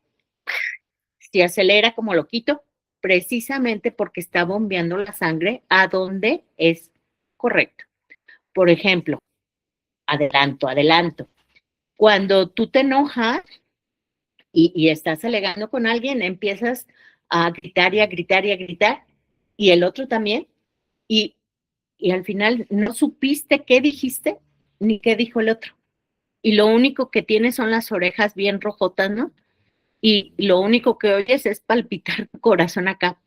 se acelera como loquito, precisamente porque está bombeando la sangre a donde es correcto. Por ejemplo, adelanto. Cuando tú te enojas y estás alegando con alguien, empiezas a gritar y a gritar y a gritar, y el otro también, y, y al final no supiste qué dijiste ni qué dijo el otro. Y lo único que tienes son las orejas bien rojotas, ¿no? Y lo único que oyes es palpitar tu corazón acá,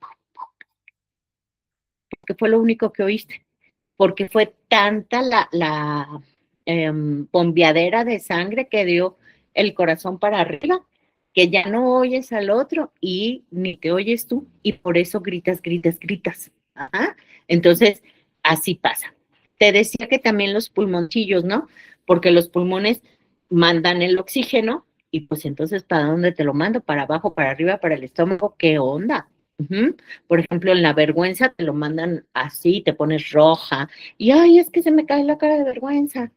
que fue lo único que oíste, porque fue tanta la bombeadera de sangre que dio el corazón para arriba, que ya no oyes al otro y ni te oyes tú, y por eso gritas, gritas, gritas. Ajá. Entonces, así pasa. Te decía que también los pulmoncillos, ¿no? Porque los pulmones mandan el oxígeno y pues entonces, ¿para dónde te lo mando? ¿Para abajo, para arriba, para el estómago? ¿Qué onda? Ujú. Por ejemplo, en la vergüenza te lo mandan así, te pones roja, y ay, es que se me cae la cara de vergüenza.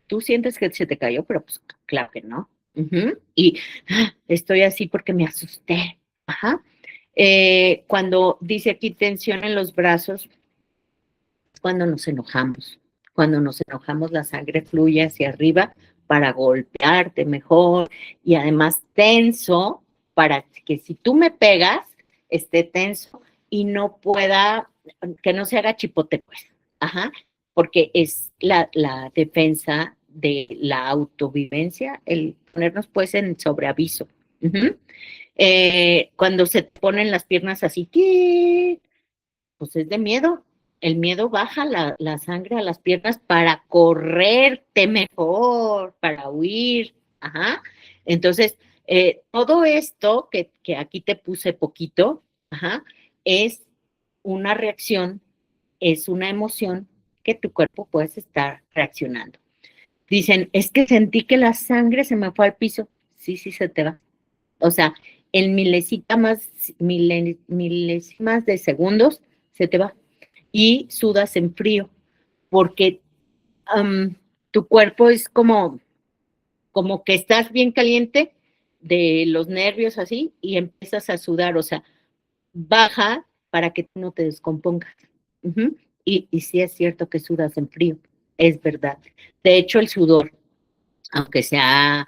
Tú sientes que se te cayó, pero pues claro que no. Ujú. Y estoy así porque me asusté. Ajá. Cuando dice aquí tensión en los brazos, es cuando nos enojamos. Cuando nos enojamos, la sangre fluye hacia arriba para golpearte mejor y además tenso para que si tú me pegas, esté tenso y no pueda, que no se haga chipote, pues. Ajá. Porque es la defensa de la autovivencia, el ponernos pues en sobreaviso. Ujú. Cuando se ponen las piernas así, ¿qué? Pues es de miedo. El miedo baja la sangre a las piernas para correrte mejor, para huir. Ajá. Entonces, todo esto que aquí te puse poquito, ajá, es una reacción, es una emoción que tu cuerpo puede estar reaccionando. Dicen, es que sentí que la sangre se me fue al piso. Sí, sí se te va. O sea, en milésimas de segundos se te va y sudas en frío, porque tu cuerpo es como que estás bien caliente de los nervios así y empiezas a sudar, o sea, baja para que tú no te descompongas. Ujú. Y sí es cierto que sudas en frío, es verdad. De hecho, el sudor, aunque sea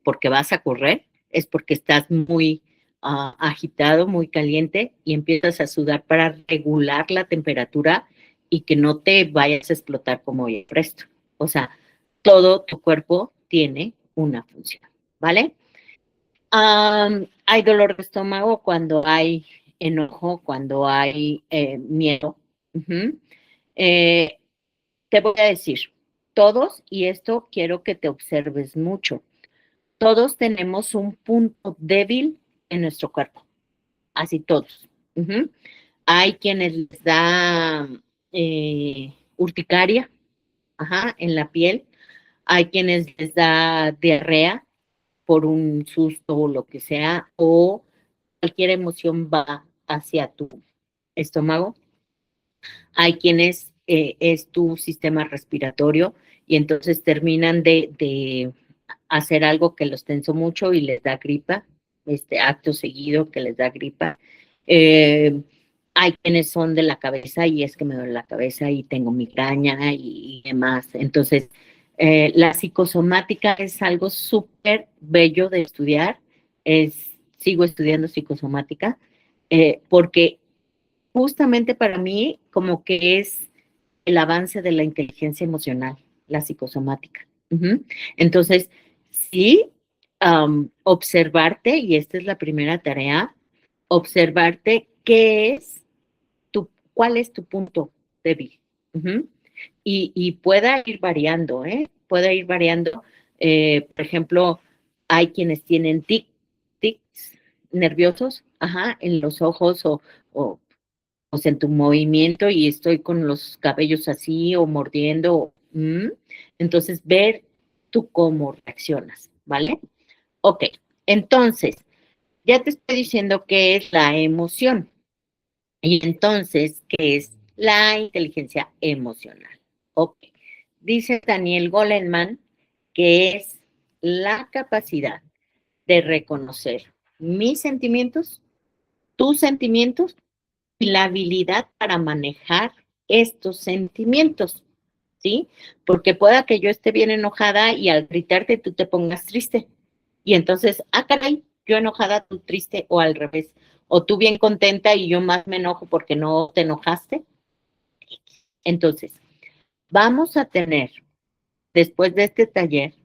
porque vas a correr, es porque estás muy agitado, muy caliente, y empiezas a sudar para regular la temperatura y que no te vayas a explotar como el resto. O sea, todo tu cuerpo tiene una función, ¿vale? Hay dolor de estómago cuando hay enojo, cuando hay miedo. Uh-huh. eh, Te voy a decir, todos, y esto quiero que te observes mucho, todos tenemos un punto débil en nuestro cuerpo, así todos. Uh-huh. Hay quienes les da urticaria, ajá, en la piel, hay quienes les da diarrea por un susto o lo que sea, o cualquier emoción va hacia tu estómago. Hay quienes es tu sistema respiratorio y entonces terminan de hacer algo que los tenso mucho y les da gripa, acto seguido que les da gripa. Eh, Hay quienes son de la cabeza y es que me duele la cabeza y tengo migraña y demás. Entonces, la psicosomática es algo súper bello de estudiar. Sigo estudiando psicosomática porque justamente para mí como que es el avance de la inteligencia emocional, la psicosomática. Uh-huh. Entonces, sí, observarte, y esta es la primera tarea, observarte cuál es tu punto débil. Uh-huh. Y pueda ir variando, ¿eh? Puede ir variando. Por ejemplo, hay quienes tienen tics nerviosos, ajá, en los ojos o en tu movimiento y estoy con los cabellos así o mordiendo. Entonces, ver tú cómo reaccionas, ¿vale? Ok, entonces, ya te estoy diciendo qué es la emoción y entonces, ¿qué es la inteligencia emocional? Ok, dice Daniel Goleman que es la capacidad de reconocer mis sentimientos, tus sentimientos y la habilidad para manejar estos sentimientos, ¿sí? Porque pueda que yo esté bien enojada y al gritarte tú te pongas triste. Y entonces, caray, yo enojada, tú triste, o al revés. O tú bien contenta y yo más me enojo porque no te enojaste. Entonces, vamos a tener, después de este taller,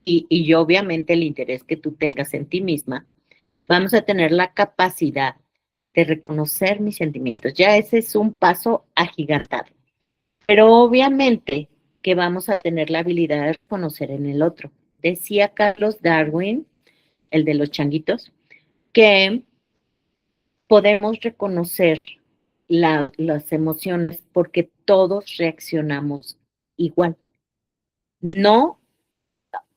y obviamente el interés que tú tengas en ti misma, vamos a tener la capacidad de reconocer mis sentimientos. Ya ese es un paso agigantado. Pero obviamente que vamos a tener la habilidad de reconocer en el otro. Decía Carlos Darwin, el de los changuitos, que podemos reconocer las emociones porque todos reaccionamos igual. No,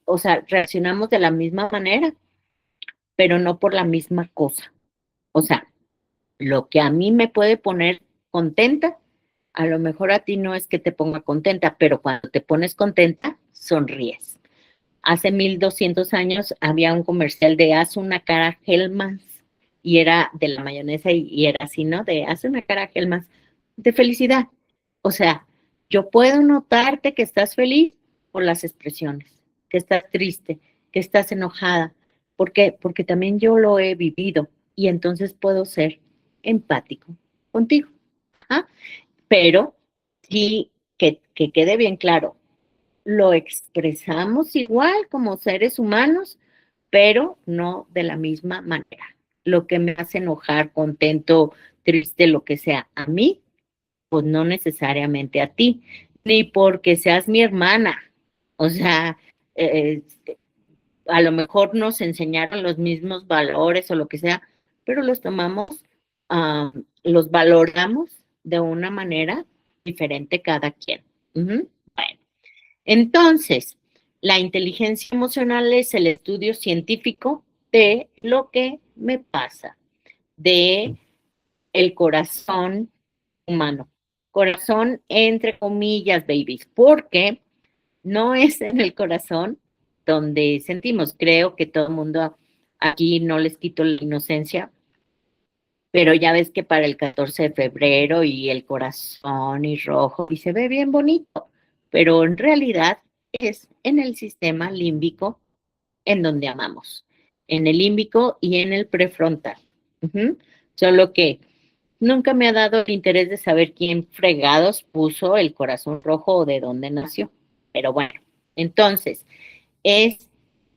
o sea, reaccionamos de la misma manera, pero no por la misma cosa. O sea, lo que a mí me puede poner contenta, a lo mejor a ti no es que te ponga contenta, pero cuando te pones contenta, sonríes. Hace 1200 años había un comercial de haz una cara Hellmann's y era de la mayonesa y era así, ¿no? De haz una cara Hellmann's de felicidad. O sea, yo puedo notarte que estás feliz por las expresiones, que estás triste, que estás enojada, porque también yo lo he vivido y entonces puedo ser empático contigo. ¿Ah? Pero sí que quede bien claro, lo expresamos igual como seres humanos, pero no de la misma manera. Lo que me hace enojar, contento, triste, lo que sea, a mí, pues no necesariamente a ti, ni porque seas mi hermana. O sea, eh, a lo mejor nos enseñaron los mismos valores o lo que sea, pero los tomamos, los valoramos de una manera diferente cada quien. Uh-huh. Bueno, entonces, la inteligencia emocional es el estudio científico de lo que me pasa, de el corazón humano. Corazón entre comillas, babies, porque no es en el corazón donde sentimos. Creo que todo el mundo aquí no les quito la inocencia, pero ya ves que para el 14 de febrero y el corazón y rojo y se ve bien bonito, pero en realidad es en el sistema límbico en donde amamos. en el límbico y en el prefrontal. Solo que nunca me ha dado el interés de saber quién fregados puso el corazón rojo o de dónde nació. Pero bueno, entonces es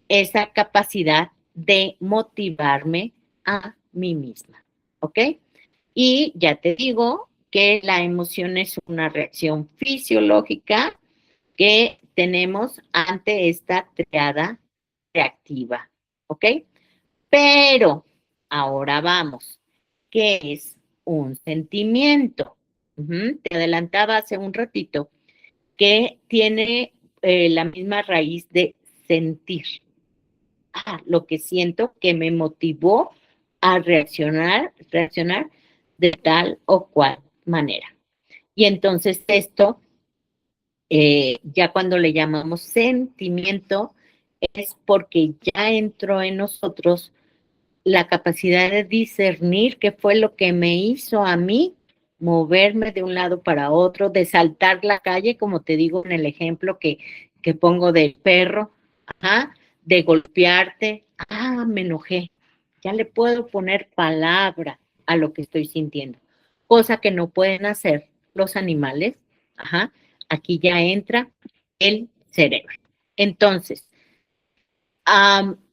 esa capacidad de motivarme a mí misma, ¿ok? Y ya te digo que la emoción es una reacción fisiológica que tenemos ante esta triada reactiva, ¿ok? Pero ahora vamos, ¿qué es un sentimiento? Te adelantaba hace un ratito que tiene la misma raíz de sentir. Lo que siento que me motivó a reaccionar de tal o cual manera. Y entonces esto, ya cuando le llamamos sentimiento, es porque ya entró en nosotros la capacidad de discernir qué fue lo que me hizo a mí moverme de un lado para otro, de saltar la calle, como te digo en el ejemplo que pongo del perro, de golpearte, me enojé, ya le puedo poner palabra a lo que estoy sintiendo, cosa que no pueden hacer los animales, aquí ya entra el cerebro. Entonces,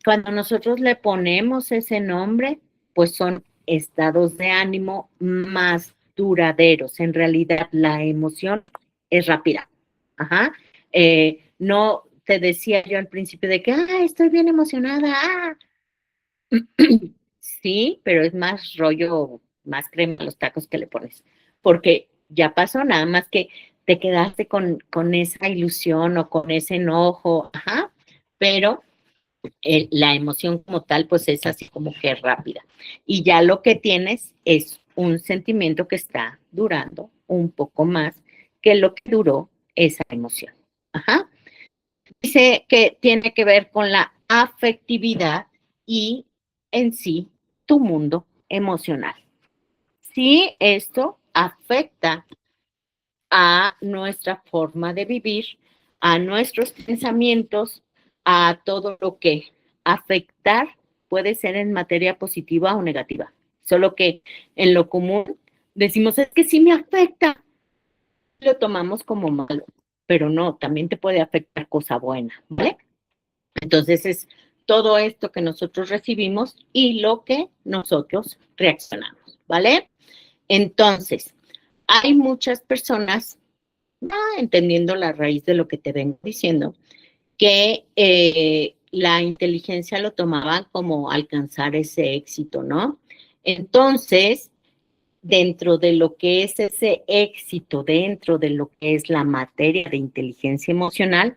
cuando nosotros le ponemos ese nombre, pues son estados de ánimo más duraderos. En realidad, la emoción es rápida. No te decía yo al principio de que, estoy bien emocionada. Sí, pero es más rollo, más crema a los tacos que le pones. Porque ya pasó, nada más que te quedaste con esa ilusión o con ese enojo, pero la emoción como tal, pues es así como que rápida. Y ya lo que tienes es un sentimiento que está durando un poco más que lo que duró esa emoción. Dice que tiene que ver con la afectividad y en sí tu mundo emocional. Si esto afecta a nuestra forma de vivir, a nuestros pensamientos, a todo lo que afectar puede ser en materia positiva o negativa. Solo que en lo común decimos, es que sí me afecta, lo tomamos como malo, pero no, también te puede afectar cosa buena, ¿vale? Entonces es todo esto que nosotros recibimos y lo que nosotros reaccionamos, ¿vale? Entonces, hay muchas personas entendiendo la raíz de lo que te vengo diciendo, que la inteligencia lo tomaban como alcanzar ese éxito, ¿no? Entonces, dentro de lo que es ese éxito, dentro de lo que es la materia de inteligencia emocional,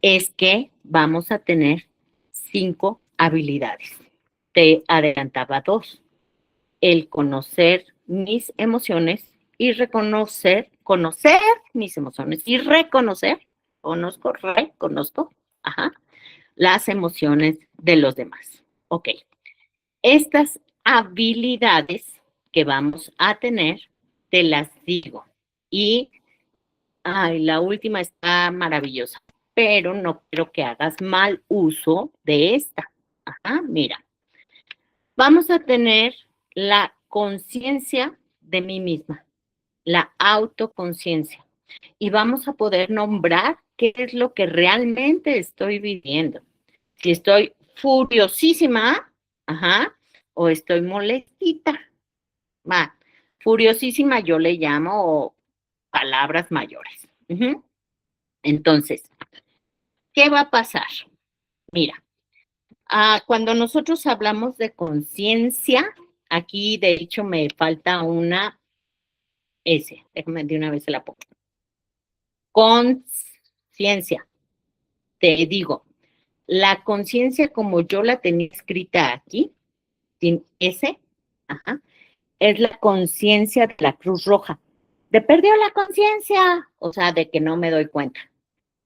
es que vamos a tener 5 habilidades. Te adelantaba 2. El conocer mis emociones y conocer mis emociones y reconozco, las emociones de los demás. Ok. Estas habilidades que vamos a tener, te las digo. Y, la última está maravillosa, pero no quiero que hagas mal uso de esta. Mira. Vamos a tener la conciencia de mí misma, la autoconciencia. Y vamos a poder nombrar qué es lo que realmente estoy viviendo. Si estoy furiosísima, o estoy molestita. Furiosísima yo le llamo palabras mayores. Entonces, ¿qué va a pasar? Mira, cuando nosotros hablamos de conciencia, aquí de hecho me falta una S, déjame de una vez se la pongo. Conciencia, te digo, la conciencia como yo la tenía escrita aquí, sin S, es la conciencia de la Cruz Roja. De perdió la conciencia, o sea, de que no me doy cuenta.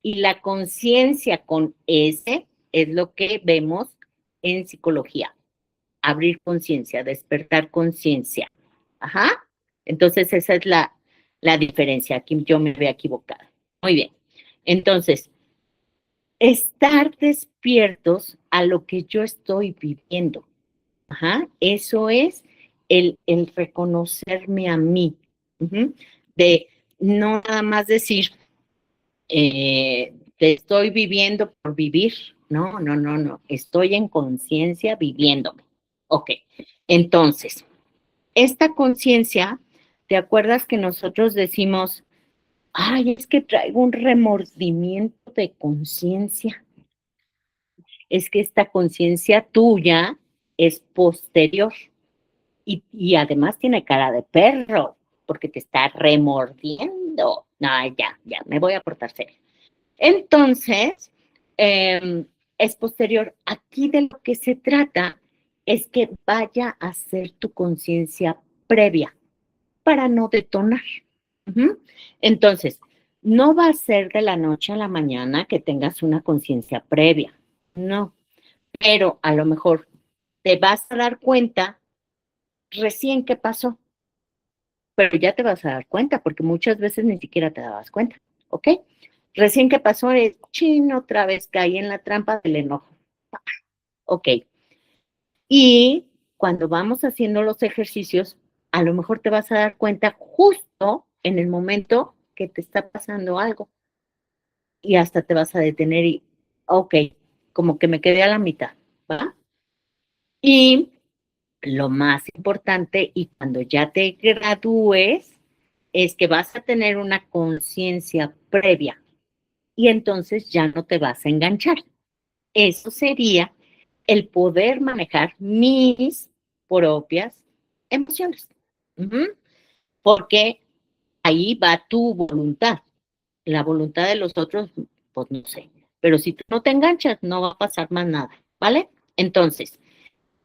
Y la conciencia con S es lo que vemos en psicología. Abrir conciencia, despertar conciencia. Entonces, esa es la diferencia. Aquí yo me había equivocado. Muy bien. Entonces, estar despiertos a lo que yo estoy viviendo. Ajá, eso es el reconocerme a mí. De no nada más decir, te estoy viviendo por vivir. No, no, no, no. Estoy en conciencia viviéndome. Ok. Entonces, esta conciencia, ¿te acuerdas que nosotros decimos, ay, es que traigo un remordimiento de conciencia? Es que esta conciencia tuya es posterior y además tiene cara de perro porque te está remordiendo. No, ya, me voy a portar serio. Entonces, es posterior. Aquí de lo que se trata es que vaya a ser tu conciencia previa para no detonar. Entonces, no va a ser de la noche a la mañana que tengas una conciencia previa, no, pero a lo mejor te vas a dar cuenta recién que pasó, pero ya te vas a dar cuenta porque muchas veces ni siquiera te dabas cuenta, ¿ok? Recién que pasó es, chin, otra vez caí en la trampa del enojo. Ok. Y cuando vamos haciendo los ejercicios, a lo mejor te vas a dar cuenta justo en el momento que te está pasando algo y hasta te vas a detener y, ok, como que me quedé a la mitad, ¿va? Y lo más importante, y cuando ya te gradúes, es que vas a tener una conciencia previa y entonces ya no te vas a enganchar. Eso sería el poder manejar mis propias emociones. Porque ahí va tu voluntad. La voluntad de los otros, pues no sé. Pero si tú no te enganchas, no va a pasar más nada, ¿vale? Entonces,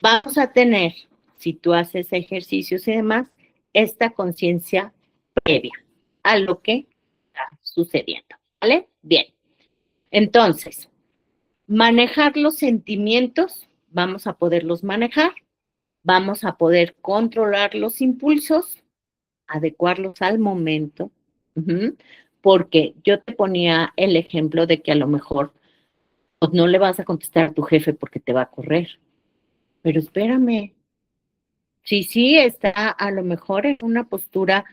vamos a tener, si tú haces ejercicios y demás, esta conciencia previa a lo que está sucediendo, ¿vale? Bien. Entonces, manejar los sentimientos, vamos a poderlos manejar, vamos a poder controlar los impulsos, adecuarlos al momento, porque yo te ponía el ejemplo de que a lo mejor pues, no le vas a contestar a tu jefe porque te va a correr, pero espérame, sí, está a lo mejor en una postura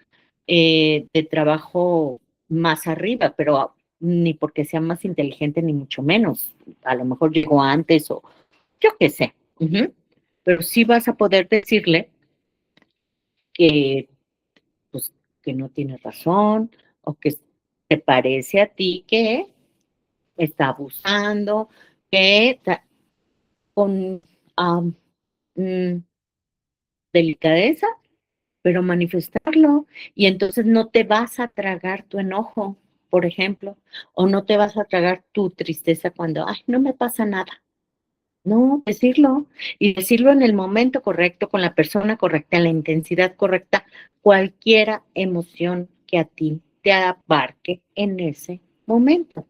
de trabajo más arriba, pero ni porque sea más inteligente ni mucho menos, a lo mejor llegó antes o yo qué sé, pero sí vas a poder decirle que pues, que no tiene razón o que te parece a ti que está abusando, que está con um, delicadeza, pero manifestarlo. Y entonces no te vas a tragar tu enojo, por ejemplo, o no te vas a tragar tu tristeza cuando, ay, no me pasa nada. No, decirlo y decirlo en el momento correcto, con la persona correcta, en la intensidad correcta, cualquiera emoción que a ti te abarque en ese momento,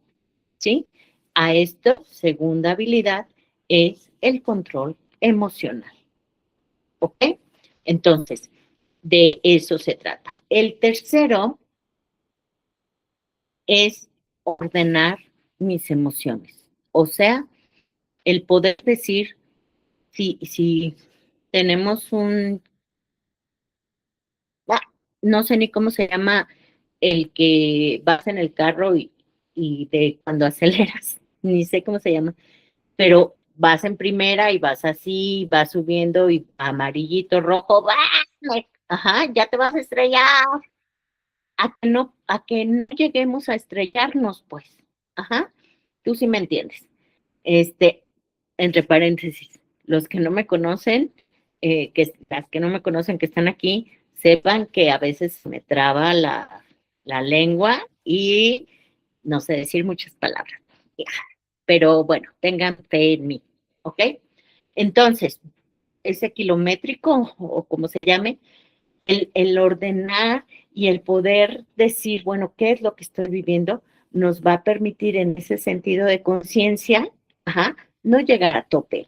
¿sí? A esto, segunda habilidad, es el control emocional, ¿ok? Entonces, de eso se trata. El tercero es ordenar mis emociones, o sea, el poder decir, si tenemos ah, no sé ni cómo se llama el que vas en el carro y de cuando aceleras, ni sé cómo se llama, pero vas en primera y vas así, vas subiendo y amarillito, rojo, ¡bah! Ajá, ya te vas a estrellar. A que no lleguemos a estrellarnos, pues. Ajá, tú sí me entiendes. Este, entre paréntesis, los que no me conocen, las que no me conocen que están aquí, sepan que a veces me traba la lengua y no sé decir muchas palabras. Pero bueno, tengan fe en mí, ¿ok? Entonces, ese kilométrico o como se llame, el ordenar y el poder decir, bueno, ¿qué es lo que estoy viviendo? Nos va a permitir en ese sentido de conciencia, no llegar a tope,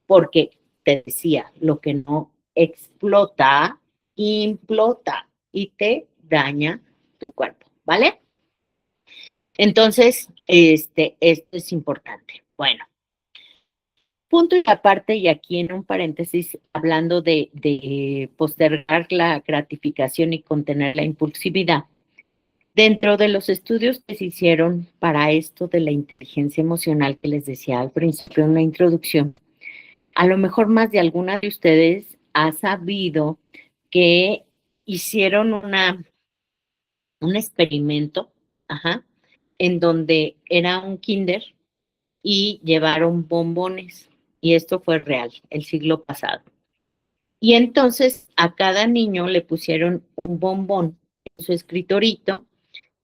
porque te decía, lo que no explota, implota y te daña tu cuerpo, ¿vale? Entonces, esto es importante. Bueno, punto y aparte, y aquí en un paréntesis, hablando de postergar la gratificación y contener la impulsividad. Dentro de los estudios que se hicieron para esto de la inteligencia emocional que les decía al principio en la introducción, a lo mejor más de alguna de ustedes ha sabido que hicieron un experimento, ajá, en donde era un kinder y llevaron bombones. Y esto fue real, el siglo pasado. Y entonces a cada niño le pusieron un bombón en su escritorito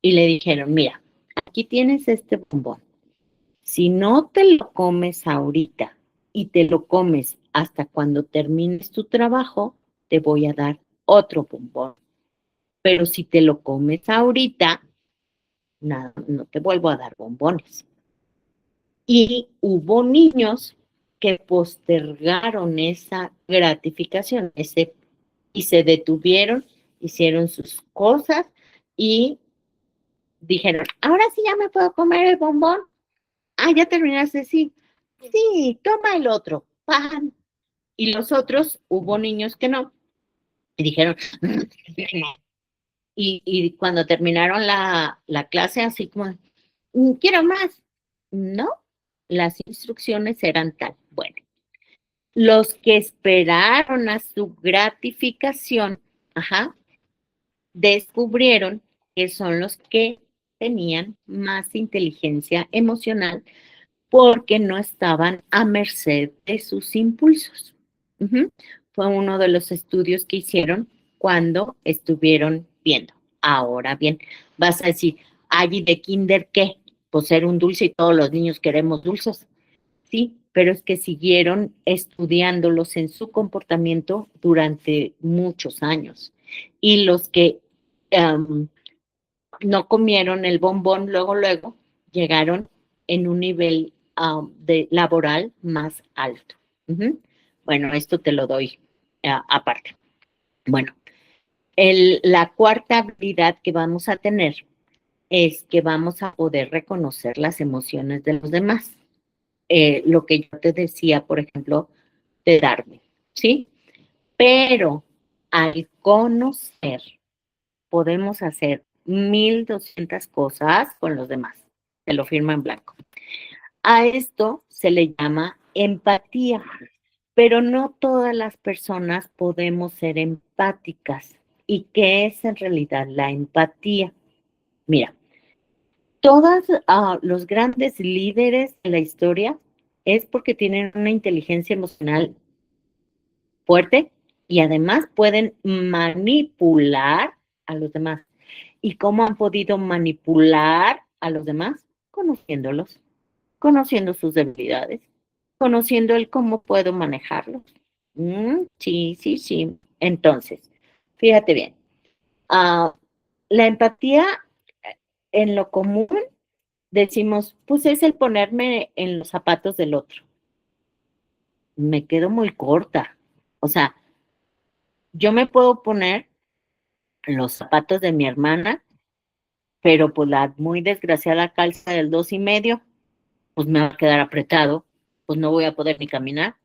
y le dijeron, mira, aquí tienes este bombón. Si no te lo comes ahorita y te lo comes hasta cuando termines tu trabajo, te voy a dar otro bombón. Pero si te lo comes ahorita, nada, no te vuelvo a dar bombones. Y hubo niños que postergaron esa gratificación, y se detuvieron, hicieron sus cosas y dijeron, ahora sí ya me puedo comer el bombón. Ah, ya terminaste, sí. Sí, toma el otro. ¡Pam! Y los otros, hubo niños que no. Y dijeron, no. Y cuando terminaron la clase, así como, quiero más. No, las instrucciones eran tal. Bueno, los que esperaron a su gratificación, ajá, descubrieron que son los que tenían más inteligencia emocional porque no estaban a merced de sus impulsos. Ujú. Fue uno de los estudios que hicieron cuando estuvieron viendo. Ahora bien, vas a decir, ¿ay, de kinder qué? Pues ser un dulce y todos los niños queremos dulces. Sí, pero es que siguieron estudiándolos en su comportamiento durante muchos años. Y los que um, no comieron el bombón luego, llegaron en un nivel de laboral más alto. Ujú. Bueno, esto te lo doy aparte. Bueno, la cuarta habilidad que vamos a tener es que vamos a poder reconocer las emociones de los demás. Lo que yo te decía, por ejemplo, de Darwin, ¿sí? Pero al conocer podemos hacer 1200 cosas con los demás. Se lo firma en blanco. A esto se le llama empatía, pero no todas las personas podemos ser empáticas. ¿Y qué es en realidad la empatía? Mira, todos los grandes líderes de la historia es porque tienen una inteligencia emocional fuerte y además pueden manipular a los demás. ¿Y cómo han podido manipular a los demás? Conociéndolos, conociendo sus debilidades, conociendo el cómo puedo manejarlos. Sí, sí, sí. Entonces, fíjate bien, uh, la empatía en lo común decimos, pues es el ponerme en los zapatos del otro. Me quedo muy corta. O sea, yo me puedo poner los zapatos de mi hermana, pero pues la muy desgraciada calza del 2,5, pues me va a quedar apretado, pues no voy a poder ni caminar.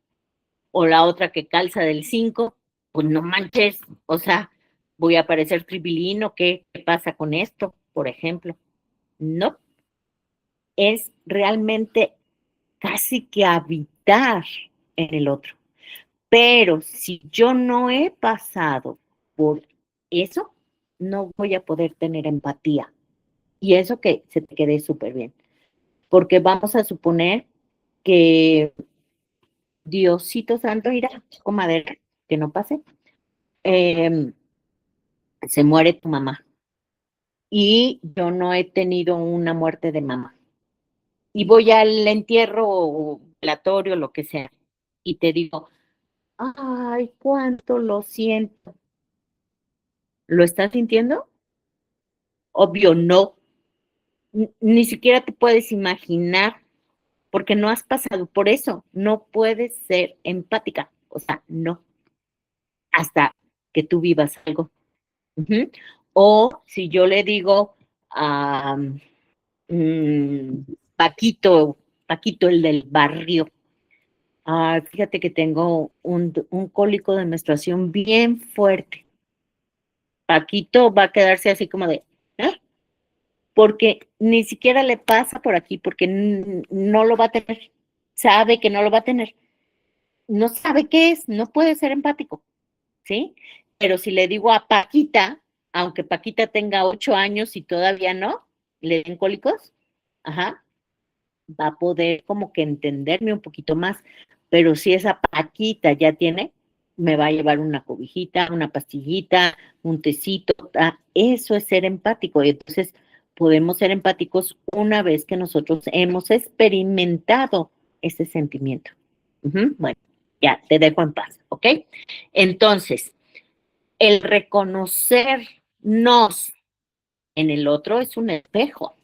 O la otra que calza del 5, pues no manches, o sea, voy a parecer tribilino, ¿qué pasa con esto, por ejemplo? No, es realmente casi que habitar en el otro. Pero si yo no he pasado por eso, no voy a poder tener empatía. Y eso que se te quede súper bien. Porque vamos a suponer que Diosito Santo irá con madera, que no pase. Eh, Se muere tu mamá y yo no he tenido una muerte de mamá. Y voy al entierro o velatorio, lo que sea, y te digo, ay, cuánto lo siento. ¿Lo estás sintiendo? Obvio, no. Ni siquiera te puedes imaginar porque no has pasado por eso. No puedes ser empática. O sea, no. Hasta que tú vivas algo. Uh-huh. O si yo le digo, Mm, Paquito, Paquito, el del barrio. Fíjate que tengo un cólico de menstruación bien fuerte. Paquito va a quedarse así como de, ¿eh? Porque ni siquiera le pasa por aquí, porque no lo va a tener. Sabe que no lo va a tener. No sabe qué es, no puede ser empático, ¿sí? Pero si le digo a Paquita, aunque Paquita tenga 8 años y todavía no, le den cólicos, ajá, va a poder como que entenderme un poquito más. Pero si esa Paquita ya tiene, me va a llevar una cobijita, una pastillita, un tecito. Eso es ser empático. Y entonces podemos ser empáticos una vez que nosotros hemos experimentado ese sentimiento. Bueno, ya te dejo en paz, ¿ok? Entonces, el reconocernos en el otro es un espejo.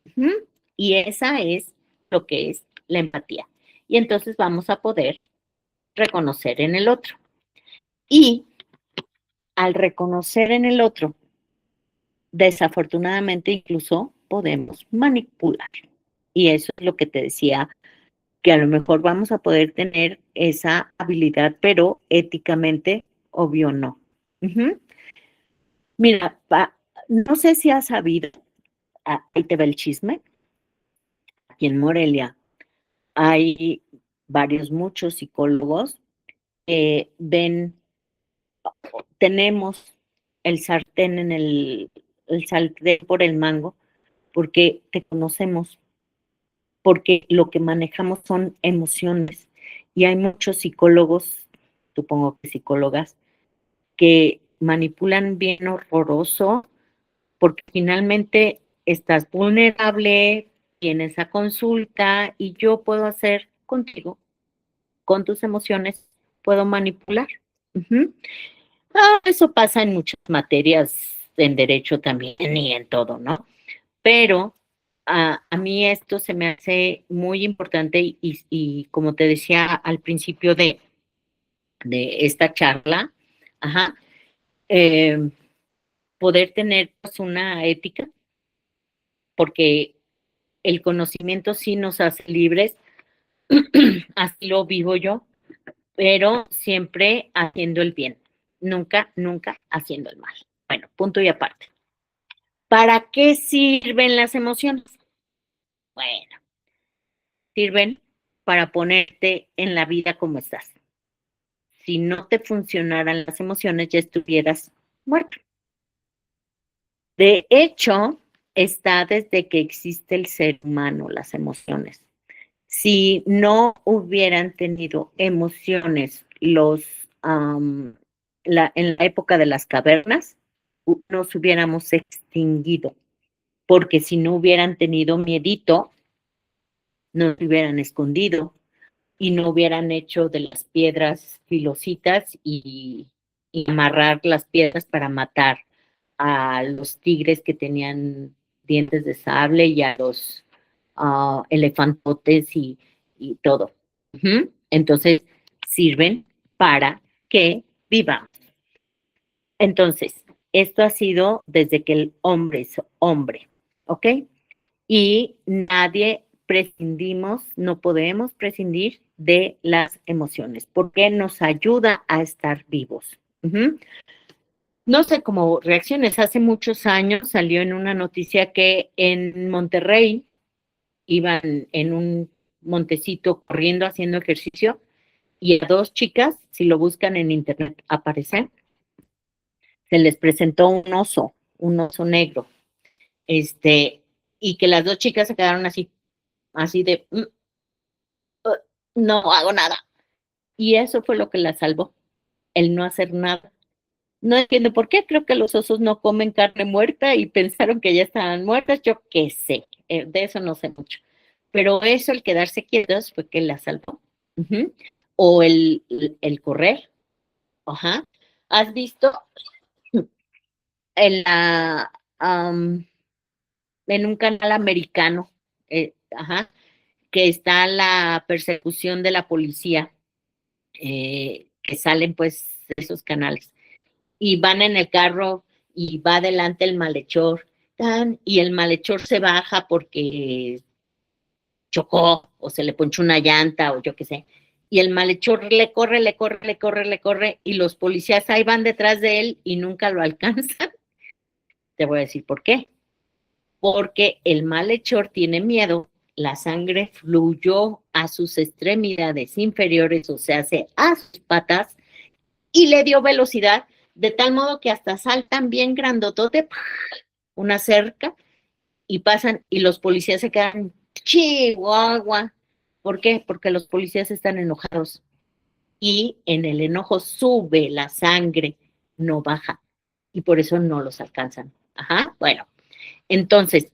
Ujú. Y esa es lo que es la empatía. Y entonces vamos a poder reconocer en el otro. Y al reconocer en el otro, desafortunadamente incluso podemos manipular. Y eso es lo que te decía, que a lo mejor vamos a poder tener esa habilidad, pero éticamente, obvio no. Ujú. Mira, no sé si has sabido, ahí te va el chisme, aquí en Morelia hay muchos psicólogos que tenemos el sartén el sartén por el mango, porque te conocemos, porque lo que manejamos son emociones. Y hay muchos psicólogos, supongo que psicólogas, que manipulan bien horroroso, porque finalmente estás vulnerable, tienes a consulta y yo puedo hacer contigo, con tus emociones, puedo manipular. Ujú. Eso pasa en muchas materias, en derecho también y en todo, ¿no? Pero a mí esto se me hace muy importante y como te decía al principio de esta charla, ajá, eh, poder tener pues, una ética, porque el conocimiento sí nos hace libres, así lo vivo yo, pero siempre haciendo el bien, nunca, nunca haciendo el mal. Bueno, punto y aparte. ¿Para qué sirven las emociones? Bueno, sirven para ponerte en la vida como estás. Si no te funcionaran las emociones, ya estuvieras muerto. De hecho, está desde que existe el ser humano, las emociones. Si no hubieran tenido emociones en la época de las cavernas, nos hubiéramos extinguido, porque si no hubieran tenido miedito, nos hubieran escondido y no hubieran hecho de las piedras filositas y amarrar las piedras para matar a los tigres que tenían dientes de sable y a los elefantotes y todo. Entonces, sirven para que vivamos. Entonces, esto ha sido desde que el hombre es hombre, ¿ok? Y nadie prescindimos, no podemos prescindir de las emociones, porque nos ayuda a estar vivos. No sé cómo reacciones. Hace muchos años salió en una noticia que en Monterrey iban en un montecito corriendo, haciendo ejercicio, y a dos chicas, si lo buscan en internet, aparecen, se les presentó un oso negro, y que las dos chicas se quedaron así de, no hago nada. Y eso fue lo que la salvó, el no hacer nada. No entiendo por qué, creo que los osos no comen carne muerta y pensaron que ya estaban muertas, yo qué sé, de eso no sé mucho. Pero eso, el quedarse quietos, fue que la salvó. Ujú. O el correr, ajá. ¿Has visto en en un canal americano, ajá, que está la persecución de la policía, que salen pues esos canales? Y van en el carro y va adelante el malhechor. y el malhechor se baja porque chocó o se le ponchó una llanta o yo qué sé. Y el malhechor le corre, le corre, le corre, le corre y los policías ahí van detrás de él y nunca lo alcanzan. Te voy a decir por qué. Porque el malhechor tiene miedo, la sangre fluyó a sus extremidades inferiores, o sea, a sus patas, y le dio velocidad, de tal modo que hasta saltan bien grandotote, una cerca, y pasan, y los policías se quedan, chihuahua. ¿Por qué? Porque los policías están enojados, y en el enojo sube la sangre, no baja, y por eso no los alcanzan. Ajá, bueno, entonces,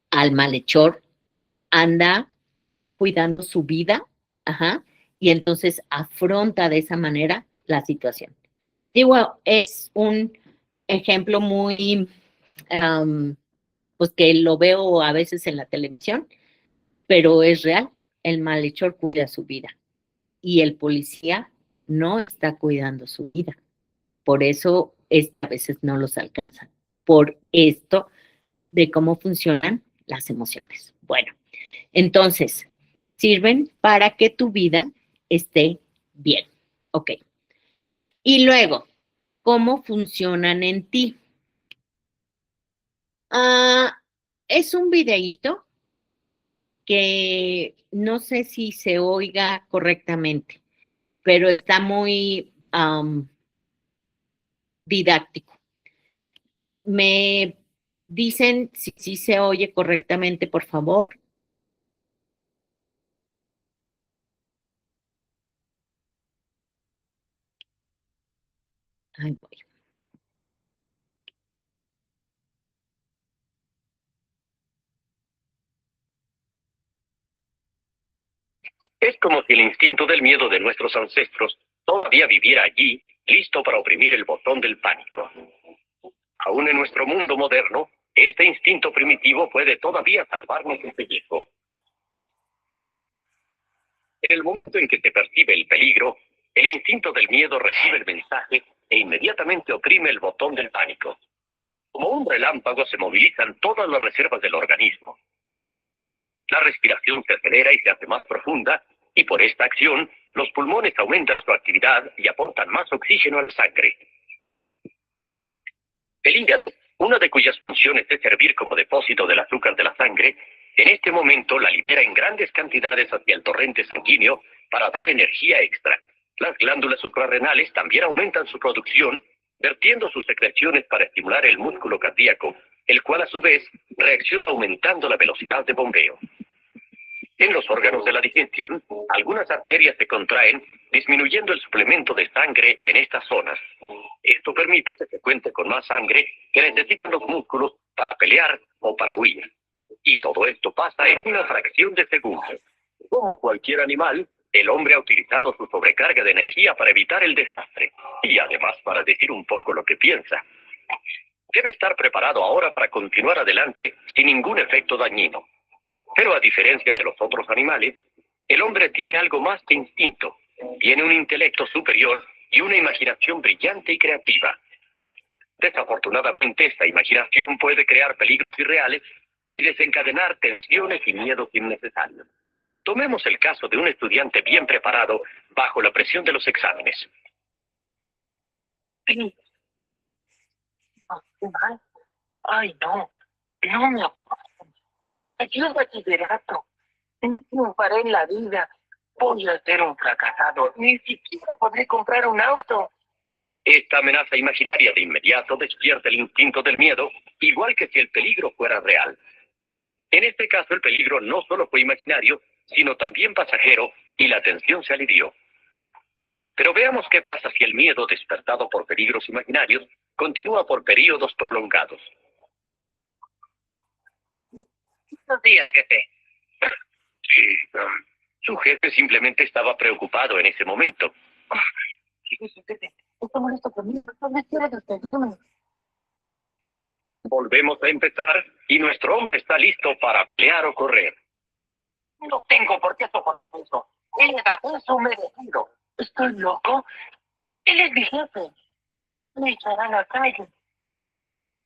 al malhechor anda cuidando su vida, ajá, y entonces afronta de esa manera la situación. Digo, es un ejemplo muy, pues que lo veo a veces en la televisión, pero es real. El malhechor cuida su vida y el policía no está cuidando su vida. Por eso a veces no los alcanzan. Por esto de cómo funcionan las emociones. Bueno, entonces, sirven para que tu vida esté bien. Ok. Y luego, ¿cómo funcionan en ti? Ah, es un videíto que no sé si se oiga correctamente, pero está muy didáctico. Me dicen si se oye correctamente, por favor. Ay, voy. Es como si el instinto del miedo de nuestros ancestros todavía viviera allí, listo para oprimir el botón del pánico. Aún en nuestro mundo moderno, este instinto primitivo puede todavía salvarnos el pellejo. En el momento en que se percibe el peligro, el instinto del miedo recibe el mensaje e inmediatamente oprime el botón del pánico. Como un relámpago se movilizan todas las reservas del organismo. La respiración se acelera y se hace más profunda, y por esta acción, los pulmones aumentan su actividad y aportan más oxígeno a la sangre. El hígado, una de cuyas funciones es servir como depósito del azúcar de la sangre, en este momento la libera en grandes cantidades hacia el torrente sanguíneo para dar energía extra. Las glándulas suprarrenales también aumentan su producción, vertiendo sus secreciones para estimular el músculo cardíaco, el cual a su vez reacciona aumentando la velocidad de bombeo. En los órganos de la digestión, algunas arterias se contraen, disminuyendo el suplemento de sangre en estas zonas. Esto permite que se cuente con más sangre que necesitan los músculos para pelear o para huir. Y todo esto pasa en una fracción de segundo. Como cualquier animal, el hombre ha utilizado su sobrecarga de energía para evitar el desastre y además para decir un poco lo que piensa. Debe estar preparado ahora para continuar adelante sin ningún efecto dañino. Pero a diferencia de los otros animales, el hombre tiene algo más que instinto. Tiene un intelecto superior y una imaginación brillante y creativa. Desafortunadamente, esta imaginación puede crear peligros irreales y desencadenar tensiones y miedos innecesarios. Tomemos el caso de un estudiante bien preparado bajo la presión de los exámenes. Ay, no, no me acuerdo. Yo bachillerato, triunfaré en la vida. Voy a ser un fracasado. Ni siquiera podré comprar un auto. Esta amenaza imaginaria de inmediato despierta el instinto del miedo, igual que si el peligro fuera real. En este caso, el peligro no solo fue imaginario, sino también pasajero, y la tensión se alivió. Pero veamos qué pasa si el miedo despertado por peligros imaginarios continúa por períodos prolongados. Buenos días, jefe. Sí, su jefe simplemente estaba preocupado en ese momento. Jefe, estoy molesto conmigo. No me quiere usted. Volvemos a empezar y nuestro hombre está listo para pelear o correr. No tengo por qué soportar eso. Él es su merecido. ¿Estoy loco? Él es mi jefe. Me echará a la calle.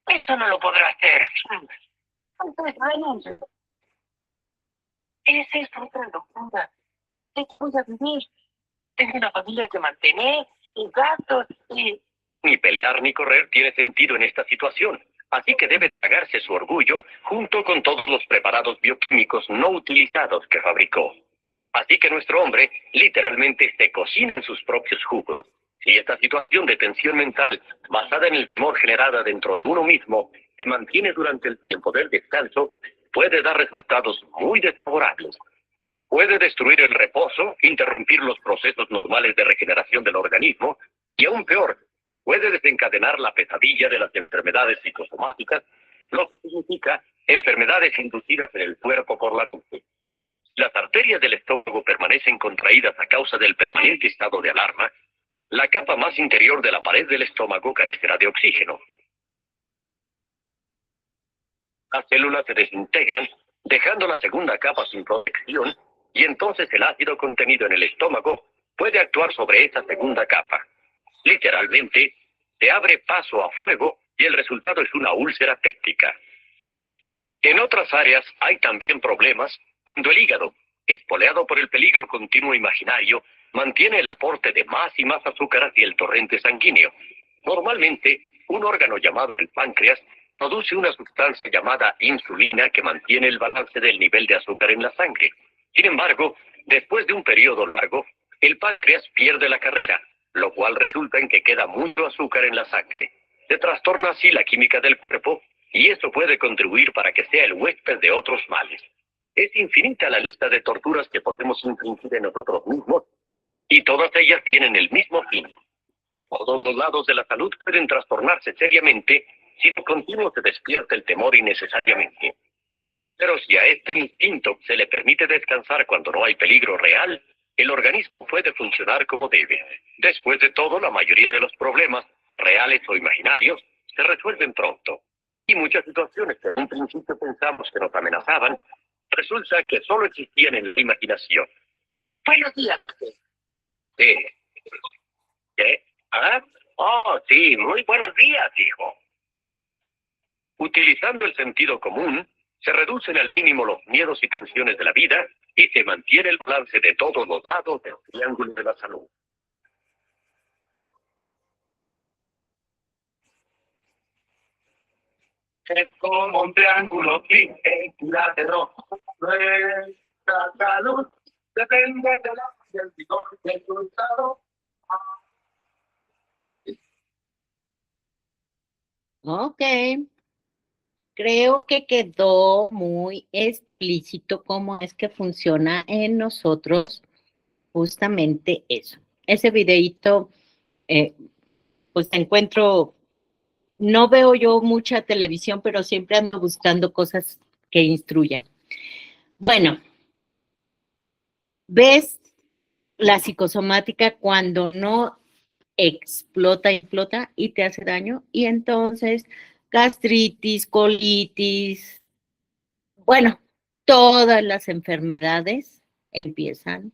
Esto no lo podrá hacer. Entonces, renuncio. Esa es otra locura. ¿De qué voy a vivir? Tengo una familia que mantener, y gastos, y... Ni pelear ni correr tiene sentido en esta situación. Así que debe tragarse su orgullo junto con todos los preparados bioquímicos no utilizados que fabricó. Así que nuestro hombre literalmente se cocina en sus propios jugos. Si esta situación de tensión mental, basada en el temor generada dentro de uno mismo, se mantiene durante el tiempo del descanso, puede dar resultados muy desfavorables. Puede destruir el reposo, interrumpir los procesos normales de regeneración del organismo y, aún peor, puede desencadenar la pesadilla de las enfermedades psicosomáticas, lo que significa enfermedades inducidas en el cuerpo por la mente. Las arterias del estómago permanecen contraídas a causa del permanente estado de alarma. La capa más interior de la pared del estómago carecerá de oxígeno. Las células se desintegran, dejando la segunda capa sin protección, y entonces el ácido contenido en el estómago puede actuar sobre esa segunda capa. Literalmente, se abre paso a fuego y el resultado es una úlcera péptica. En otras áreas hay también problemas cuando el hígado, espoleado por el peligro continuo imaginario, mantiene el aporte de más y más azúcar hacia el torrente sanguíneo. Normalmente, un órgano llamado el páncreas produce una sustancia llamada insulina que mantiene el balance del nivel de azúcar en la sangre. Sin embargo, después de un periodo largo, el páncreas pierde la carrera, lo cual resulta en que queda mucho azúcar en la sangre. Se trastorna así la química del cuerpo y eso puede contribuir para que sea el huésped de otros males. Es infinita la lista de torturas que podemos infringir en nosotros mismos y todas ellas tienen el mismo fin. Todos los lados de la salud pueden trastornarse seriamente si de continuo se despierta el temor innecesariamente. Pero si a este instinto se le permite descansar cuando no hay peligro real, el organismo puede funcionar como debe. Después de todo, la mayoría de los problemas, reales o imaginarios, se resuelven pronto. Y muchas situaciones que en un principio pensamos que nos amenazaban, resulta que solo existían en la imaginación. Buenos días. Sí. ¿Qué? ¿Ah? Oh, sí, muy buenos días, hijo. Utilizando el sentido común, se reducen al mínimo los miedos y tensiones de la vida y se mantiene el balance de todos los lados del triángulo de la salud. Es como un triángulo equilátero. Nuestra salud depende de la del resultado. Ok, creo que quedó muy explícito cómo es que funciona en nosotros justamente eso. Ese videíto, pues encuentro, no veo yo mucha televisión, pero siempre ando buscando cosas que instruyan. Bueno, ves la psicosomática cuando no explota y te hace daño, y entonces gastritis, colitis, bueno, todas las enfermedades empiezan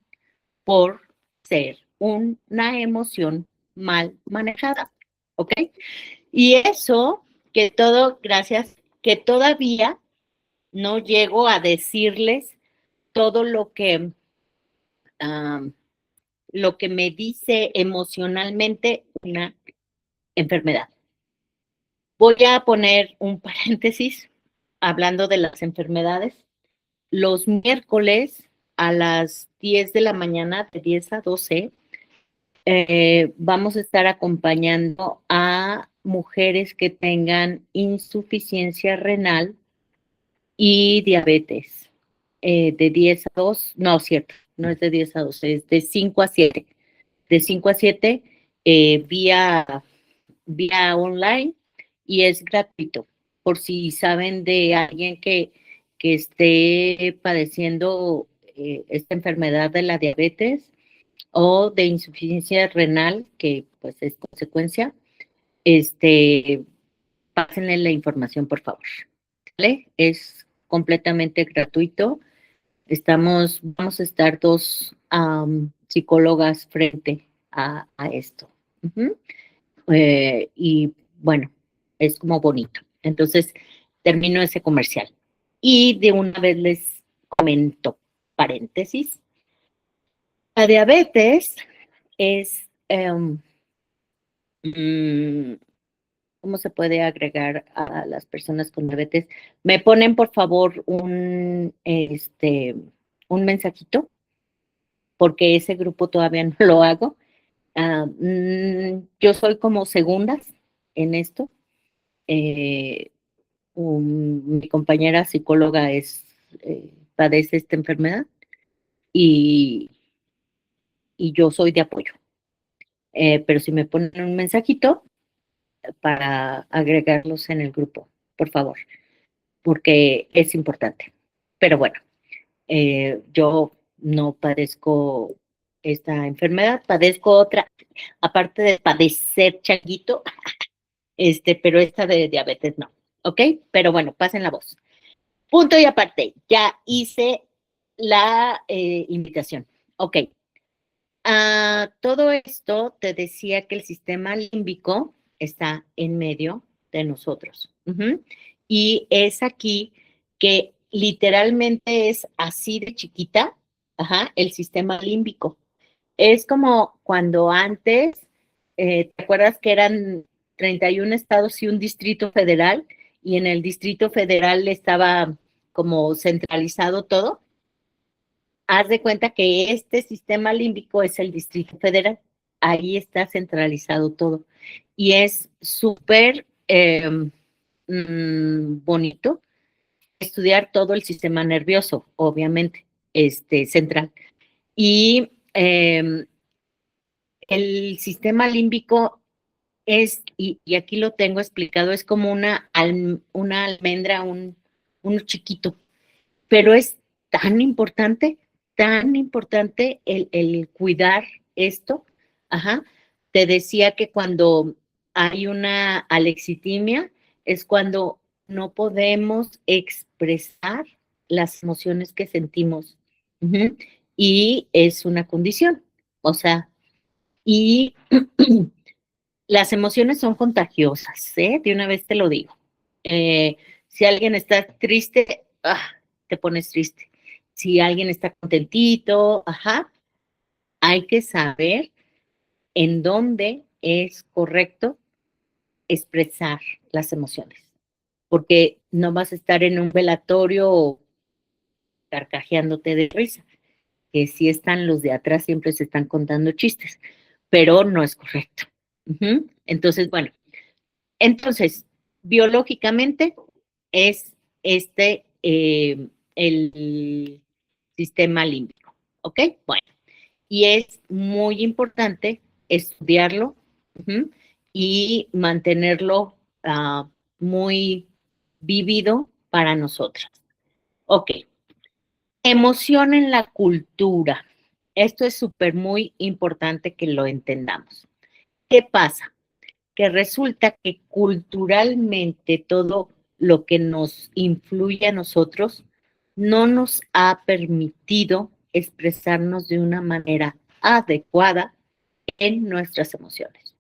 por ser una emoción mal manejada, ¿ok? Y eso, que todo, gracias, que todavía no llego a decirles todo lo que me dice emocionalmente una enfermedad. Voy a poner un paréntesis hablando de las enfermedades. Los miércoles a las 10 de la mañana, de 10 a 12, vamos a estar acompañando a mujeres que tengan insuficiencia renal y diabetes. De 10 a 2, no, cierto, no es de 10 a 12, es de 5 a 7. De 5 a 7, vía online, y es gratuito. Por si saben de alguien que esté padeciendo esta enfermedad de la diabetes o de insuficiencia renal, que pues es consecuencia, pásenle la información, por favor. ¿Vale? Es completamente gratuito. Vamos a estar dos psicólogas frente a esto. Y bueno, es como bonito. Entonces, termino ese comercial. Y de una vez les comento, paréntesis, la diabetes es, ¿cómo se puede agregar a las personas con diabetes? Me ponen, por favor, un mensajito, porque ese grupo todavía no lo hago. Yo soy como segundas en esto. Mi compañera psicóloga padece esta enfermedad y, y yo soy de apoyo. Pero si me ponen un mensajito para agregarlos en el grupo, por favor, porque es importante. Pero bueno, yo no padezco esta enfermedad, padezco otra, aparte de padecer changuito, pero esta de diabetes no, ¿ok? Pero bueno, pasen la voz. Punto y aparte, ya hice la invitación. Ok. Todo esto te decía que el sistema límbico está en medio de nosotros. Y es aquí que literalmente es así de chiquita, el sistema límbico. Es como cuando antes, ¿te acuerdas que eran 31 estados y un distrito federal? Y en el distrito federal estaba como centralizado todo. Haz de cuenta que este sistema límbico es el Distrito Federal. Ahí está centralizado todo. Y es súper bonito estudiar todo el sistema nervioso, obviamente, central. Y el sistema límbico y aquí lo tengo explicado, es como una almendra, uno chiquito, pero es tan importante el cuidar esto. Te decía que cuando hay una alexitimia es cuando no podemos expresar las emociones que sentimos. Y es una condición. O sea, y las emociones son contagiosas, ¿eh? De una vez te lo digo. Si alguien está triste, te pones triste. Si alguien está contentito, hay que saber en dónde es correcto expresar las emociones, porque no vas a estar en un velatorio carcajeándote de risa, que si están los de atrás siempre se están contando chistes, pero no es correcto. Entonces, bueno, biológicamente es el sistema límbico, ¿ok? Bueno, y es muy importante estudiarlo y mantenerlo muy vívido para nosotras. Ok, emoción en la cultura. Esto es súper muy importante que lo entendamos. ¿Qué pasa? Que resulta que culturalmente todo lo que nos influye a nosotros no nos ha permitido expresarnos de una manera adecuada en nuestras emociones.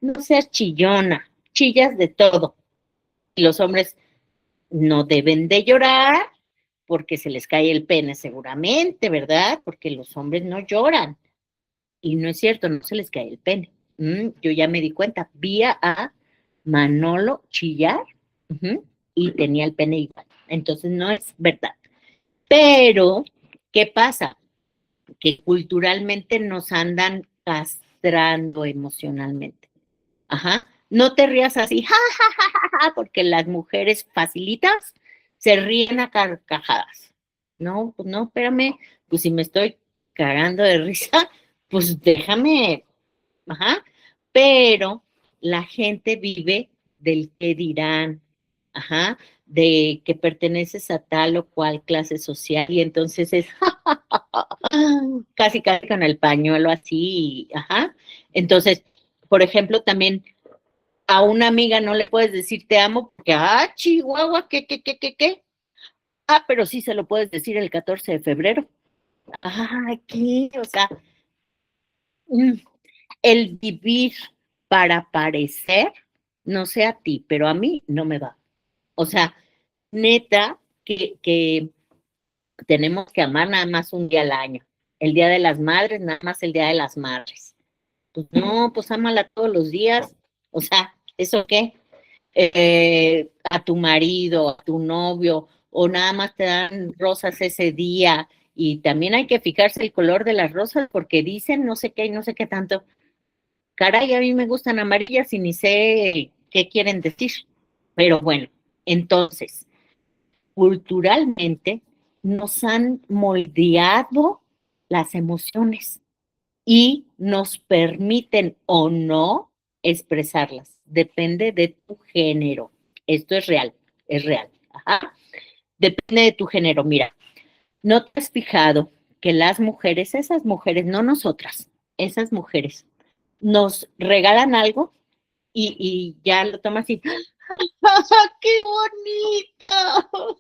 No seas chillona, chillas de todo. Y los hombres no deben de llorar porque se les cae el pene seguramente, ¿verdad? Porque los hombres no lloran. Y no es cierto, no se les cae el pene. Yo ya me di cuenta, vi a Manolo chillar y tenía el pene igual. Entonces no es verdad. Pero, ¿qué pasa? Que culturalmente nos andan castrando emocionalmente. No te rías así, porque las mujeres facilitas se ríen a carcajadas. No, pues no, espérame, pues si me estoy cagando de risa, pues déjame, pero la gente vive del qué dirán, de que perteneces a tal o cual clase social y entonces es casi con el pañuelo así, Entonces, por ejemplo, también a una amiga no le puedes decir te amo porque, Chihuahua, ¿qué? Pero sí se lo puedes decir el 14 de febrero. ¿Qué? O sea, el vivir para parecer, no sé a ti, pero a mí no me va. O sea, neta, que tenemos que amar nada más un día al año. El Día de las Madres, nada más el Día de las Madres. Pues no, pues ámala todos los días. O sea, ¿eso qué? A tu marido, a tu novio, o nada más te dan rosas ese día. Y también hay que fijarse el color de las rosas porque dicen no sé qué y no sé qué tanto. Caray, a mí me gustan amarillas y ni sé qué quieren decir. Pero bueno, entonces, culturalmente nos han moldeado las emociones y nos permiten o no expresarlas. Depende de tu género. Esto es real, es real. Ajá. Depende de tu género. Mira, ¿no te has fijado que las mujeres, esas mujeres, no nosotras, esas mujeres, nos regalan algo y ya lo tomas y ¡qué bonito!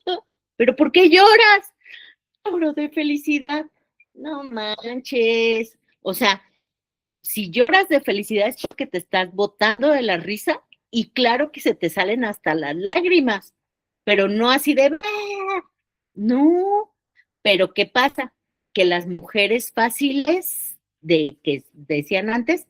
¿Pero por qué lloras? Lloro de felicidad. No manches. O sea, si lloras de felicidad es porque te estás botando de la risa y claro que se te salen hasta las lágrimas, pero no así de... "Ah". No, pero ¿qué pasa? Que las mujeres fáciles de que decían antes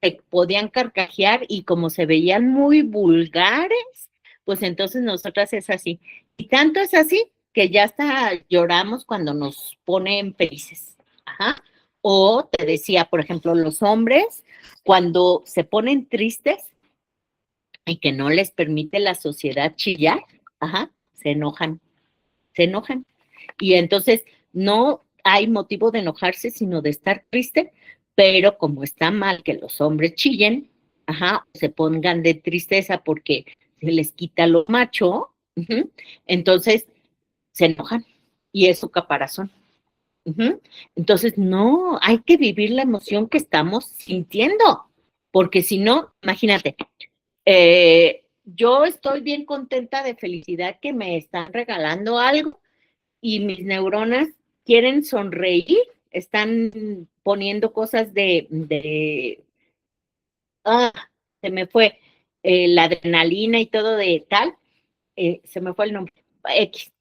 se podían carcajear y como se veían muy vulgares, pues entonces nosotras es así. Y tanto es así que ya hasta lloramos cuando nos ponen felices. Ajá. O te decía, por ejemplo, los hombres, cuando se ponen tristes y que no les permite la sociedad chillar, ajá, se enojan. Y entonces no hay motivo de enojarse, sino de estar triste, pero como está mal que los hombres chillen, ajá, se pongan de tristeza porque se les quita lo macho, entonces se enojan y es su caparazón. Entonces, no, hay que vivir la emoción que estamos sintiendo, porque si no, imagínate, yo estoy bien contenta de felicidad que me están regalando algo y mis neuronas quieren sonreír, están poniendo cosas ah, se me fue, la adrenalina y todo de tal, se me fue el nombre, X.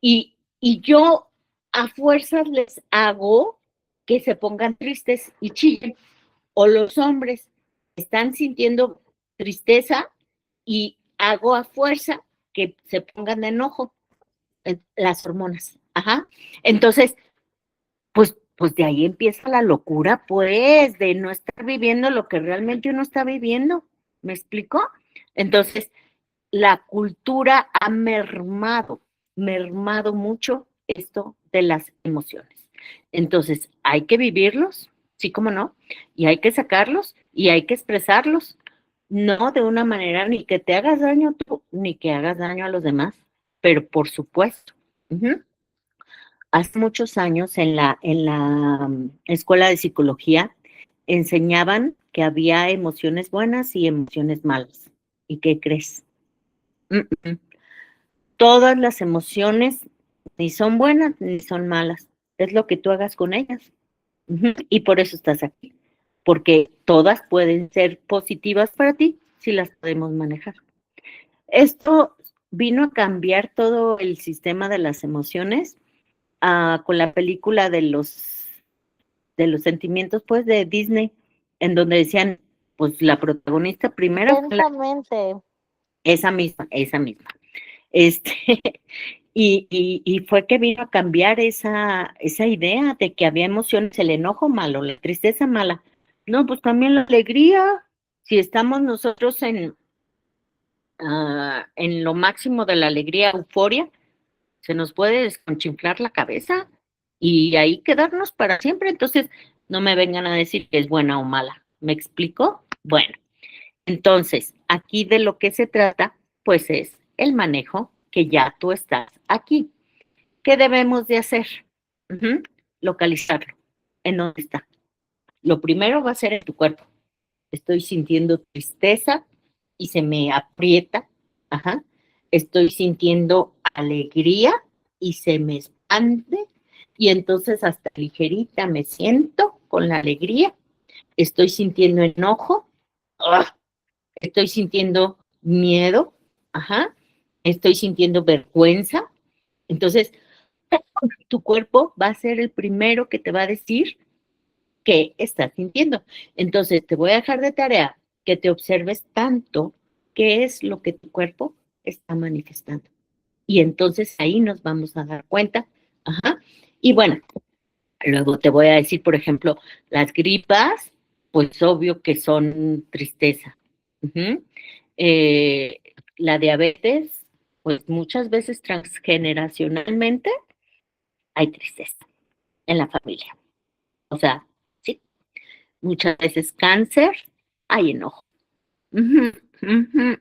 Y yo a fuerzas les hago que se pongan tristes y chillen. O los hombres están sintiendo tristeza y hago a fuerza que se pongan de enojo las hormonas. Ajá. Entonces, pues de ahí empieza la locura, pues, de no estar viviendo lo que realmente uno está viviendo. ¿Me explico? Entonces, la cultura ha mermado mucho esto de las emociones. Entonces, hay que vivirlos, sí como no, y hay que sacarlos y hay que expresarlos, no de una manera ni que te hagas daño tú, ni que hagas daño a los demás, pero por supuesto. Hace muchos años en la escuela de psicología enseñaban que había emociones buenas y emociones malas. ¿Y qué crees? Mm, mm. Todas las emociones ni son buenas ni son malas. Es lo que tú hagas con ellas. Y por eso estás aquí. Porque todas pueden ser positivas para ti si las podemos manejar. Esto vino a cambiar todo el sistema de las emociones con la película de los sentimientos, pues, de Disney, en donde decían, pues, la protagonista primera fue esa misma. Este, y fue que vino a cambiar esa idea de que había emociones, el enojo malo, la tristeza mala. No, pues también la alegría. Si estamos nosotros en lo máximo de la alegría, euforia, se nos puede desconchinclar la cabeza y ahí quedarnos para siempre. Entonces, no me vengan a decir que es buena o mala. ¿Me explico? Bueno, entonces, aquí de lo que se trata, pues es el manejo que ya tú estás aquí. ¿Qué debemos de hacer? Localizarlo. ¿En dónde está? Lo primero va a ser en tu cuerpo. Estoy sintiendo tristeza y se me aprieta. Ajá. Estoy sintiendo alegría y se me expande. Y entonces hasta ligerita me siento con la alegría. Estoy sintiendo enojo. ¡Ah! Estoy sintiendo miedo. Ajá. estoy sintiendo vergüenza. Entonces, tu cuerpo va a ser el primero que te va a decir qué estás sintiendo. Entonces, te voy a dejar de tarea que te observes tanto qué es lo que tu cuerpo está manifestando. Y entonces ahí nos vamos a dar cuenta. Ajá. Y bueno, luego te voy a decir, por ejemplo, las gripas, pues obvio que son tristeza. Ujú. Eh, la diabetes, pues muchas veces transgeneracionalmente hay tristeza en la familia. O sea, sí, muchas veces cáncer, hay enojo. Ujú, ujú.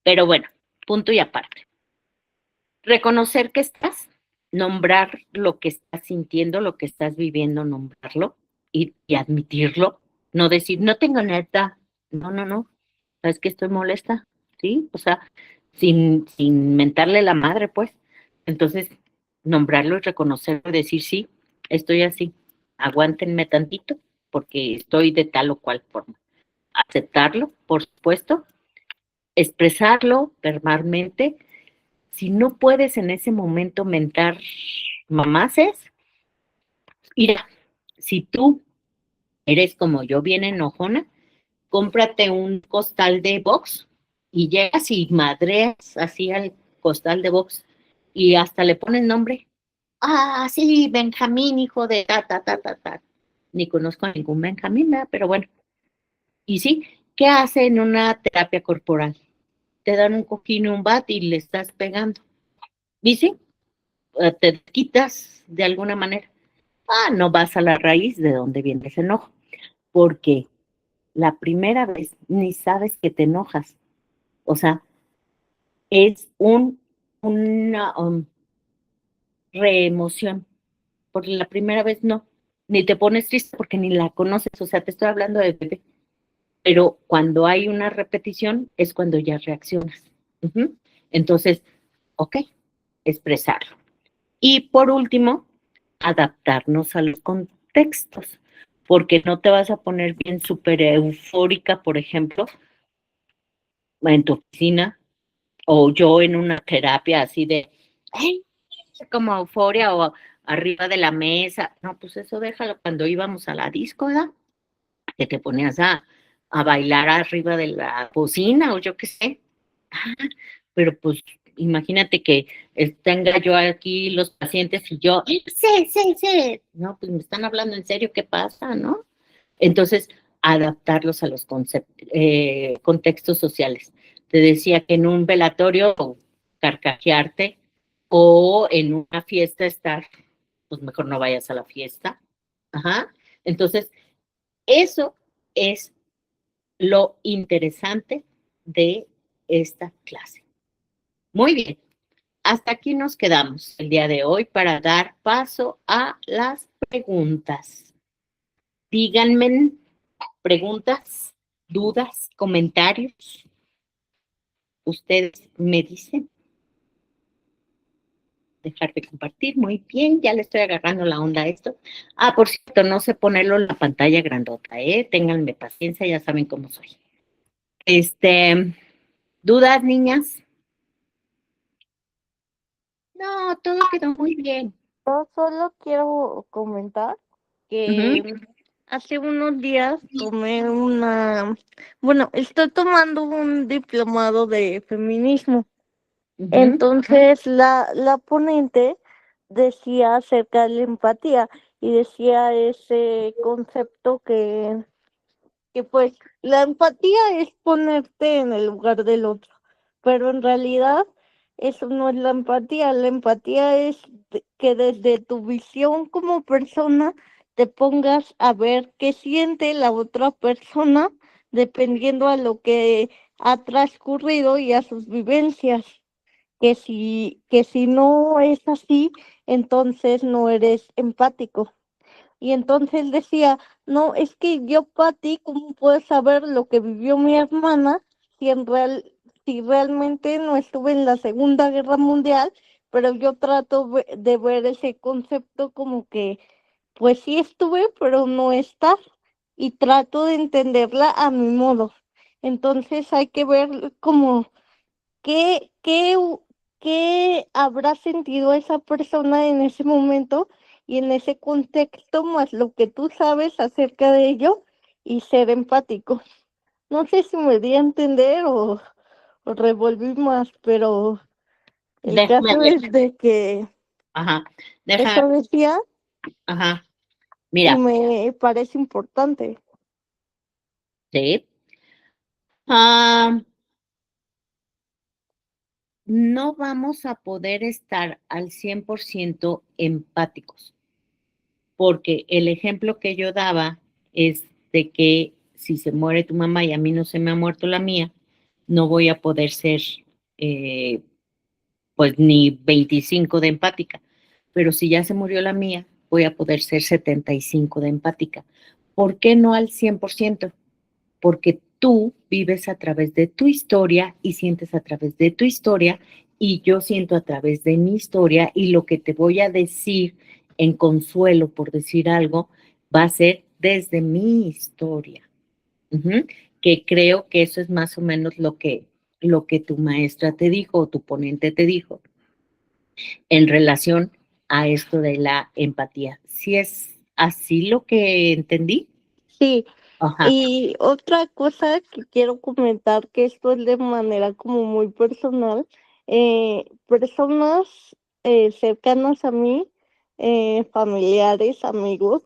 Pero bueno, punto y aparte. Reconocer que estás, nombrar lo que estás sintiendo, lo que estás viviendo, nombrarlo y admitirlo. No decir, no tengo neta. No, no, no. ¿Sabes que estoy molesta? ¿Sí? O sea, sin mentarle la madre, pues. Entonces, nombrarlo y reconocerlo y decir, sí, estoy así. Aguántenme tantito porque estoy de tal o cual forma. Aceptarlo, por supuesto, expresarlo verbalmente. Si no puedes en ese momento mentar mamaces, mira, si tú eres como yo, bien enojona, cómprate un costal de box y llegas y madreas así al costal de box y hasta le pones nombre. Ah, sí, Benjamín, hijo de ta, ta, ta, ta, ta. Ni conozco a ningún Benjamín, ¿verdad? Pero bueno. Y sí, ¿qué hace en una terapia corporal? Te dan un cojín y un bat y le estás pegando. ¿Y sí? Te quitas de alguna manera. Ah, no vas a la raíz de dónde viene ese enojo, porque la primera vez ni sabes que te enojas. O sea, es una reemoción, porque la primera vez no, ni te pones triste porque ni la conoces, o sea, te estoy hablando de bebé, pero cuando hay una repetición es cuando ya reaccionas. Ujú. Entonces, ok, expresarlo. Y por último, adaptarnos a los contextos, porque no te vas a poner bien súper eufórica, por ejemplo, en tu oficina, o yo en una terapia así de, ¡ay! Como euforia o arriba de la mesa. No, pues eso déjalo cuando íbamos a la disco, ¿verdad? Que te ponías a bailar arriba de la bocina o yo qué sé. Ah, pero pues imagínate que tenga yo aquí los pacientes y yo, sí, sí, sí. No, pues me están hablando en serio, ¿qué pasa, no? Entonces, adaptarlos a los contextos sociales. Te decía que en un velatorio carcajearte o en una fiesta estar, pues mejor no vayas a la fiesta. Ajá. Entonces, eso es lo interesante de esta clase. Muy bien, hasta aquí nos quedamos el día de hoy para dar paso a las preguntas. Díganme preguntas, dudas, comentarios. Ustedes me dicen. Dejar de compartir, muy bien, ya le estoy agarrando la onda a esto. Ah, por cierto, no sé ponerlo en la pantalla grandota, ténganme paciencia, ya saben cómo soy. ¿Dudas, niñas? No, todo quedó muy bien. Yo solo quiero comentar Ujú, que hace unos días estoy tomando un diplomado de feminismo. ujú, Entonces la ponente decía acerca de la empatía y decía ese concepto que pues la empatía es ponerte en el lugar del otro, pero en realidad eso no es la empatía es que desde tu visión como persona te pongas a ver qué siente la otra persona dependiendo a lo que ha transcurrido y a sus vivencias, que si no es así, entonces no eres empático. Y entonces decía, no, es que yo, Pati, ¿cómo puedo saber lo que vivió mi hermana si realmente no estuve en la Segunda Guerra Mundial? Pero yo trato de ver ese concepto como que, pues sí estuve, pero no está, y trato de entenderla a mi modo. Entonces hay que ver como qué qué habrá sentido esa persona en ese momento y en ese contexto, más lo que tú sabes acerca de ello y ser empático. No sé si me di a entender o revolví más, pero el Déjame caso ver. es de que Ajá, deja, eso decía ajá, y mira, me parece importante. sí. Ah, no vamos a poder estar al 100% empáticos, porque el ejemplo que yo daba es de que si se muere tu mamá y a mí no se me ha muerto la mía, no voy a poder ser eh, pues ni 25 de empática, pero si ya se murió la mía, voy a poder ser 75 de empática. ¿Por qué no al 100%? Porque tú vives a través de tu historia y sientes a través de tu historia y yo siento a través de mi historia y lo que te voy a decir en consuelo, por decir algo, va a ser desde mi historia. Ujú. Que creo que eso es más o menos lo que tu maestra te dijo o tu ponente te dijo en relación a esto de la empatía. ¿Sí es así lo que entendí? Sí, Ajá. y otra cosa que quiero comentar, que esto es de manera como muy personal, personas cercanas a mí, familiares, amigos,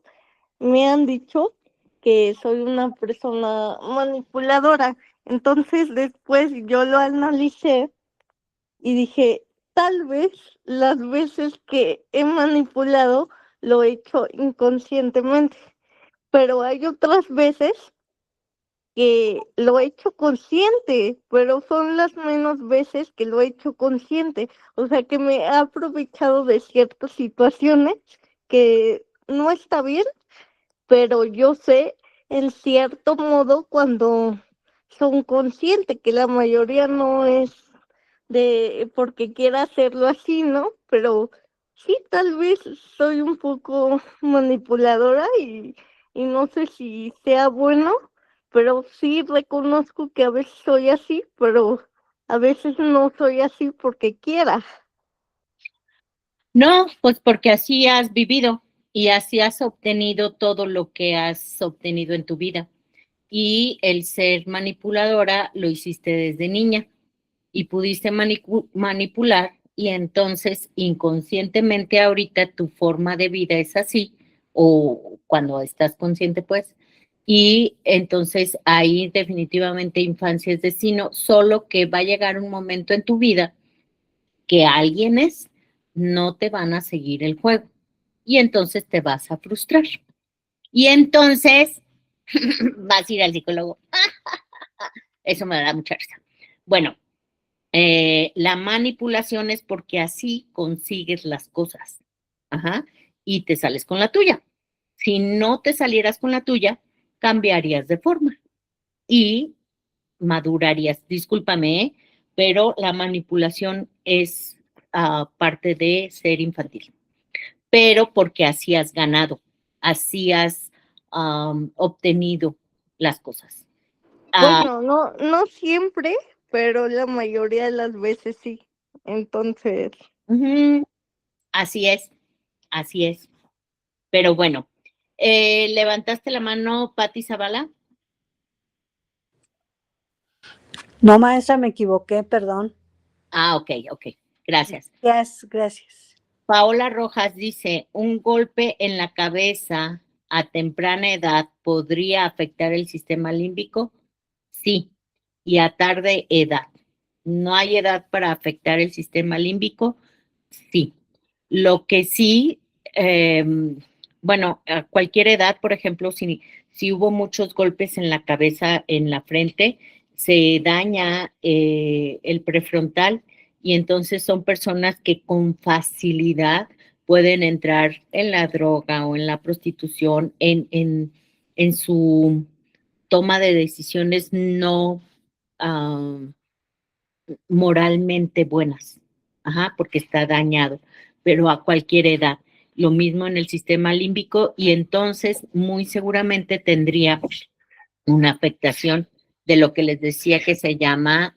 me han dicho que soy una persona manipuladora. Entonces después yo lo analicé y dije, tal vez las veces que he manipulado lo he hecho inconscientemente, pero hay otras veces que lo he hecho consciente, pero son las menos veces que lo he hecho consciente. O sea que me he aprovechado de ciertas situaciones que no está bien, pero yo sé en cierto modo cuando son conscientes, que la mayoría no es de porque quiera hacerlo así, ¿no? Pero sí, tal vez soy un poco manipuladora y no sé si sea bueno, pero sí reconozco que a veces soy así, pero a veces no soy así porque quiera. No, pues porque así has vivido y así has obtenido todo lo que has obtenido en tu vida. Y el ser manipuladora lo hiciste desde niña y pudiste manipular y entonces inconscientemente ahorita tu forma de vida es así o cuando estás consciente pues y entonces ahí definitivamente infancia es destino, solo que va a llegar un momento en tu vida que alguienes no te van a seguir el juego y entonces te vas a frustrar. Y entonces vas a ir al psicólogo. Eso me da mucha risa. Bueno, la manipulación es porque así consigues las cosas. Ajá. Y te sales con la tuya. Si no te salieras con la tuya, cambiarías de forma y madurarías. Discúlpame, pero la manipulación es parte de ser infantil. Pero porque así has ganado, así has obtenido las cosas. Ah, Bueno, no siempre, pero la mayoría de las veces sí. Entonces, ujú, así es, así es. Pero bueno, levantaste la mano, Patti Zavala. No, maestra, me equivoqué, perdón. Ok, ok, gracias. Gracias, gracias. Paola Rojas dice, un golpe en la cabeza a temprana edad podría afectar el sistema límbico. Sí, y a tarde edad. ¿No hay edad para afectar el sistema límbico? Sí. Lo que sí, eh, bueno, a cualquier edad, por ejemplo, si hubo muchos golpes en la cabeza, en la frente, se daña el prefrontal y entonces son personas que con facilidad pueden entrar en la droga o en la prostitución, en su toma de decisiones no moralmente buenas, ajá, porque está dañado, pero a cualquier edad. Lo mismo en el sistema límbico y entonces muy seguramente tendría una afectación de lo que les decía que se llama,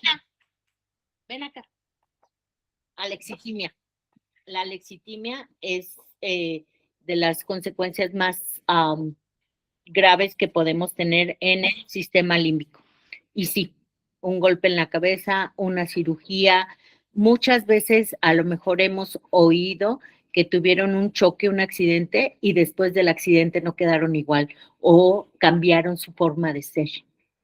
Ana, ven acá. Alexitimia. La alexitimia es de las consecuencias más graves que podemos tener en el sistema límbico. Y sí, un golpe en la cabeza, una cirugía. Muchas veces a lo mejor hemos oído que tuvieron un choque, un accidente, y después del accidente no quedaron igual o cambiaron su forma de ser.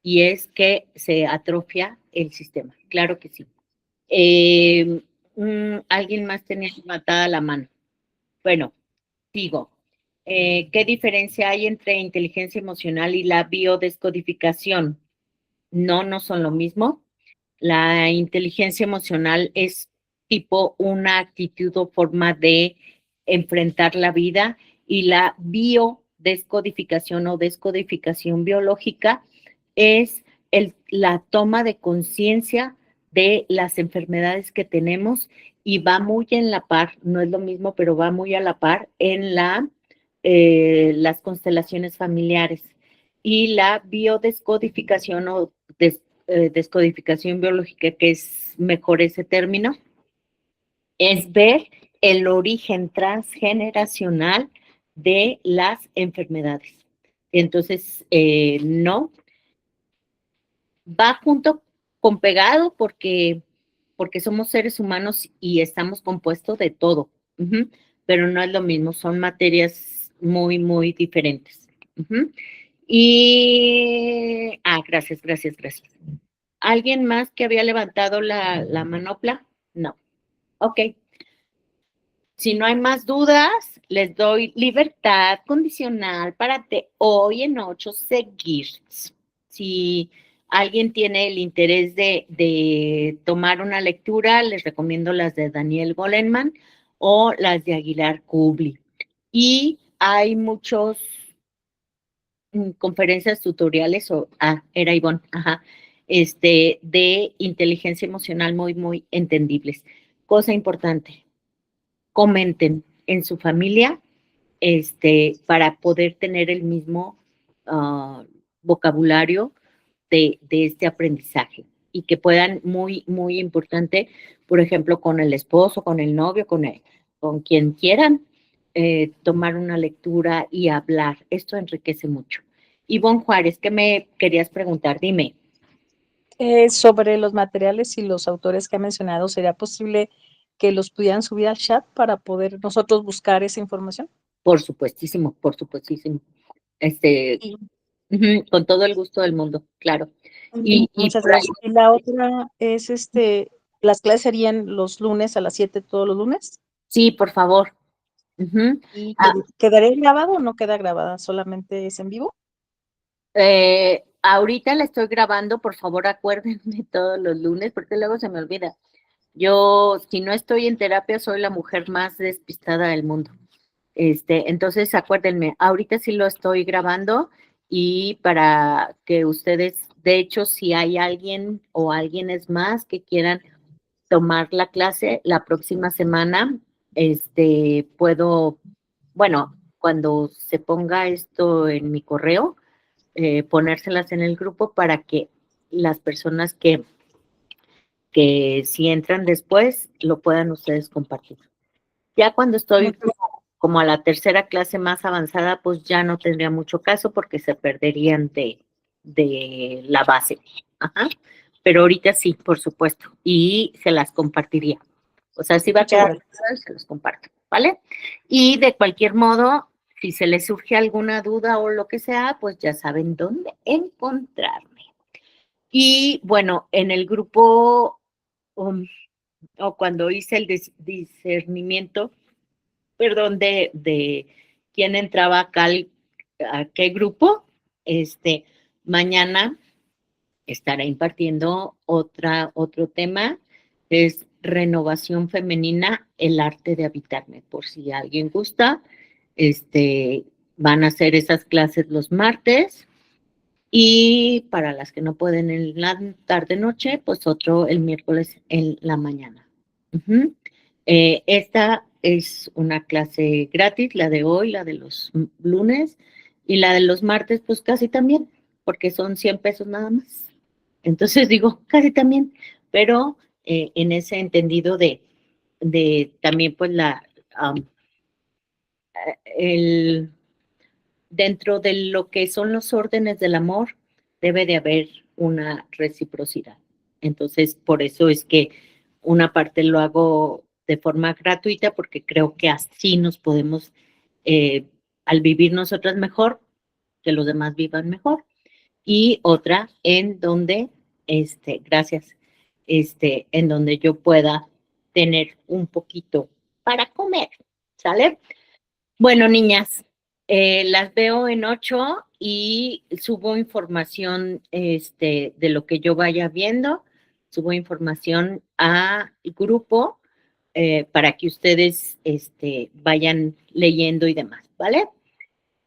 Y es que se atrofia el sistema, claro que sí. Alguien más tenía levantada la mano. Bueno, digo, ¿qué diferencia hay entre inteligencia emocional y la biodescodificación? No, no son lo mismo. La inteligencia emocional es tipo una actitud o forma de enfrentar la vida, y la biodescodificación o descodificación biológica es la toma de conciencia de las enfermedades que tenemos, y va muy en la par, no es lo mismo, pero va muy a la par en las constelaciones familiares. Y la biodescodificación o descodificación biológica, que es mejor ese término, es ver el origen transgeneracional de las enfermedades. Entonces, no, va junto con pegado porque somos seres humanos y estamos compuestos de todo, pero no es lo mismo, son materias muy, muy diferentes. Y, gracias, gracias, gracias. ¿Alguien más que había levantado la manopla? No. Ok. Si no hay más dudas, les doy libertad condicional para de hoy en 8 seguir. Si alguien tiene el interés de tomar una lectura, les recomiendo las de Daniel Goleman o las de Aguilar Kubli. Y hay muchos conferencias tutoriales, era Ivonne, de inteligencia emocional muy, muy entendibles. Cosa importante, comenten en su familia, para poder tener el mismo vocabulario de este aprendizaje, y que puedan, muy, muy importante, por ejemplo, con el esposo, con el novio, con quien quieran, tomar una lectura y hablar. Esto enriquece mucho. Ivonne Juárez, ¿qué me querías preguntar? Dime. Sobre los materiales y los autores que ha mencionado, ¿sería posible que los pudieran subir al chat para poder nosotros buscar esa información? Por supuestísimo, por supuestísimo. Y, Con todo el gusto del mundo, claro. muchas gracias. Y la otra es, las clases serían los lunes a las 7, todos los lunes. Sí, por favor. ¿Y quedaría grabado o no queda grabada? ¿Solamente es en vivo? Ahorita la estoy grabando, por favor acuérdenme todos los lunes, porque luego se me olvida. Yo, si no estoy en terapia, soy la mujer más despistada del mundo. Entonces acuérdenme, ahorita sí lo estoy grabando, y para que ustedes, de hecho, si hay alguien o alguienes más que quieran tomar la clase la próxima semana, puedo, bueno, cuando se ponga esto en mi correo, ponérselas en el grupo para que las personas que si entran después lo puedan ustedes compartir. Ya cuando estoy como a la tercera clase más avanzada, pues ya no tendría mucho caso porque se perderían de la base. Pero ahorita sí, por supuesto, y se las compartiría. O sea, si va a quedar, se los comparto, ¿vale? Y de cualquier modo, si se les surge alguna duda o lo que sea, pues ya saben dónde encontrarme. Y bueno, en el grupo, o cuando hice el discernimiento, perdón, de quién entraba acá, a qué grupo, mañana estará impartiendo otro tema, es renovación femenina, el arte de habitarme, por si alguien gusta. Van a hacer esas clases los martes, y para las que no pueden en la tarde-noche, pues otro el miércoles en la mañana. Esta es una clase gratis, la de hoy, la de los lunes, y la de los martes, pues casi también. porque son 100 pesos nada más. Entonces digo, casi también, pero en ese entendido de también pues el, dentro de lo que son los órdenes del amor, debe de haber una reciprocidad. Entonces, por eso es que una parte lo hago de forma gratuita, porque creo que así nos podemos, al vivir nosotras mejor, que los demás vivan mejor. Y otra en donde, gracias, en donde yo pueda tener un poquito para comer, ¿sale? Bueno, niñas, las veo en 8 y subo información, de lo que yo vaya viendo, subo información a grupo para que ustedes, vayan leyendo y demás, ¿vale?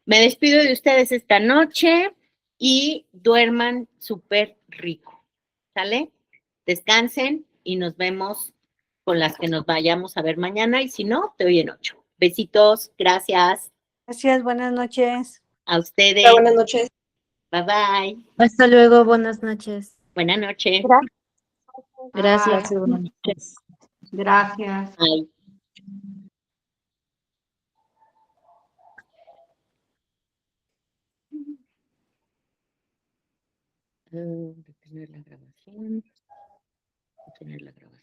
Me despido de ustedes esta noche y duerman súper rico, ¿sale? Descansen y nos vemos con las que nos vayamos a ver mañana y si no, te doy en 8. Besitos, gracias Gracias, buenas noches. a ustedes. Buenas noches. Bye bye. Hasta luego, buenas noches. Buenas noches. Gracias. Buenas noches. Gracias. Bye. Detener la grabación. Detener la grabación.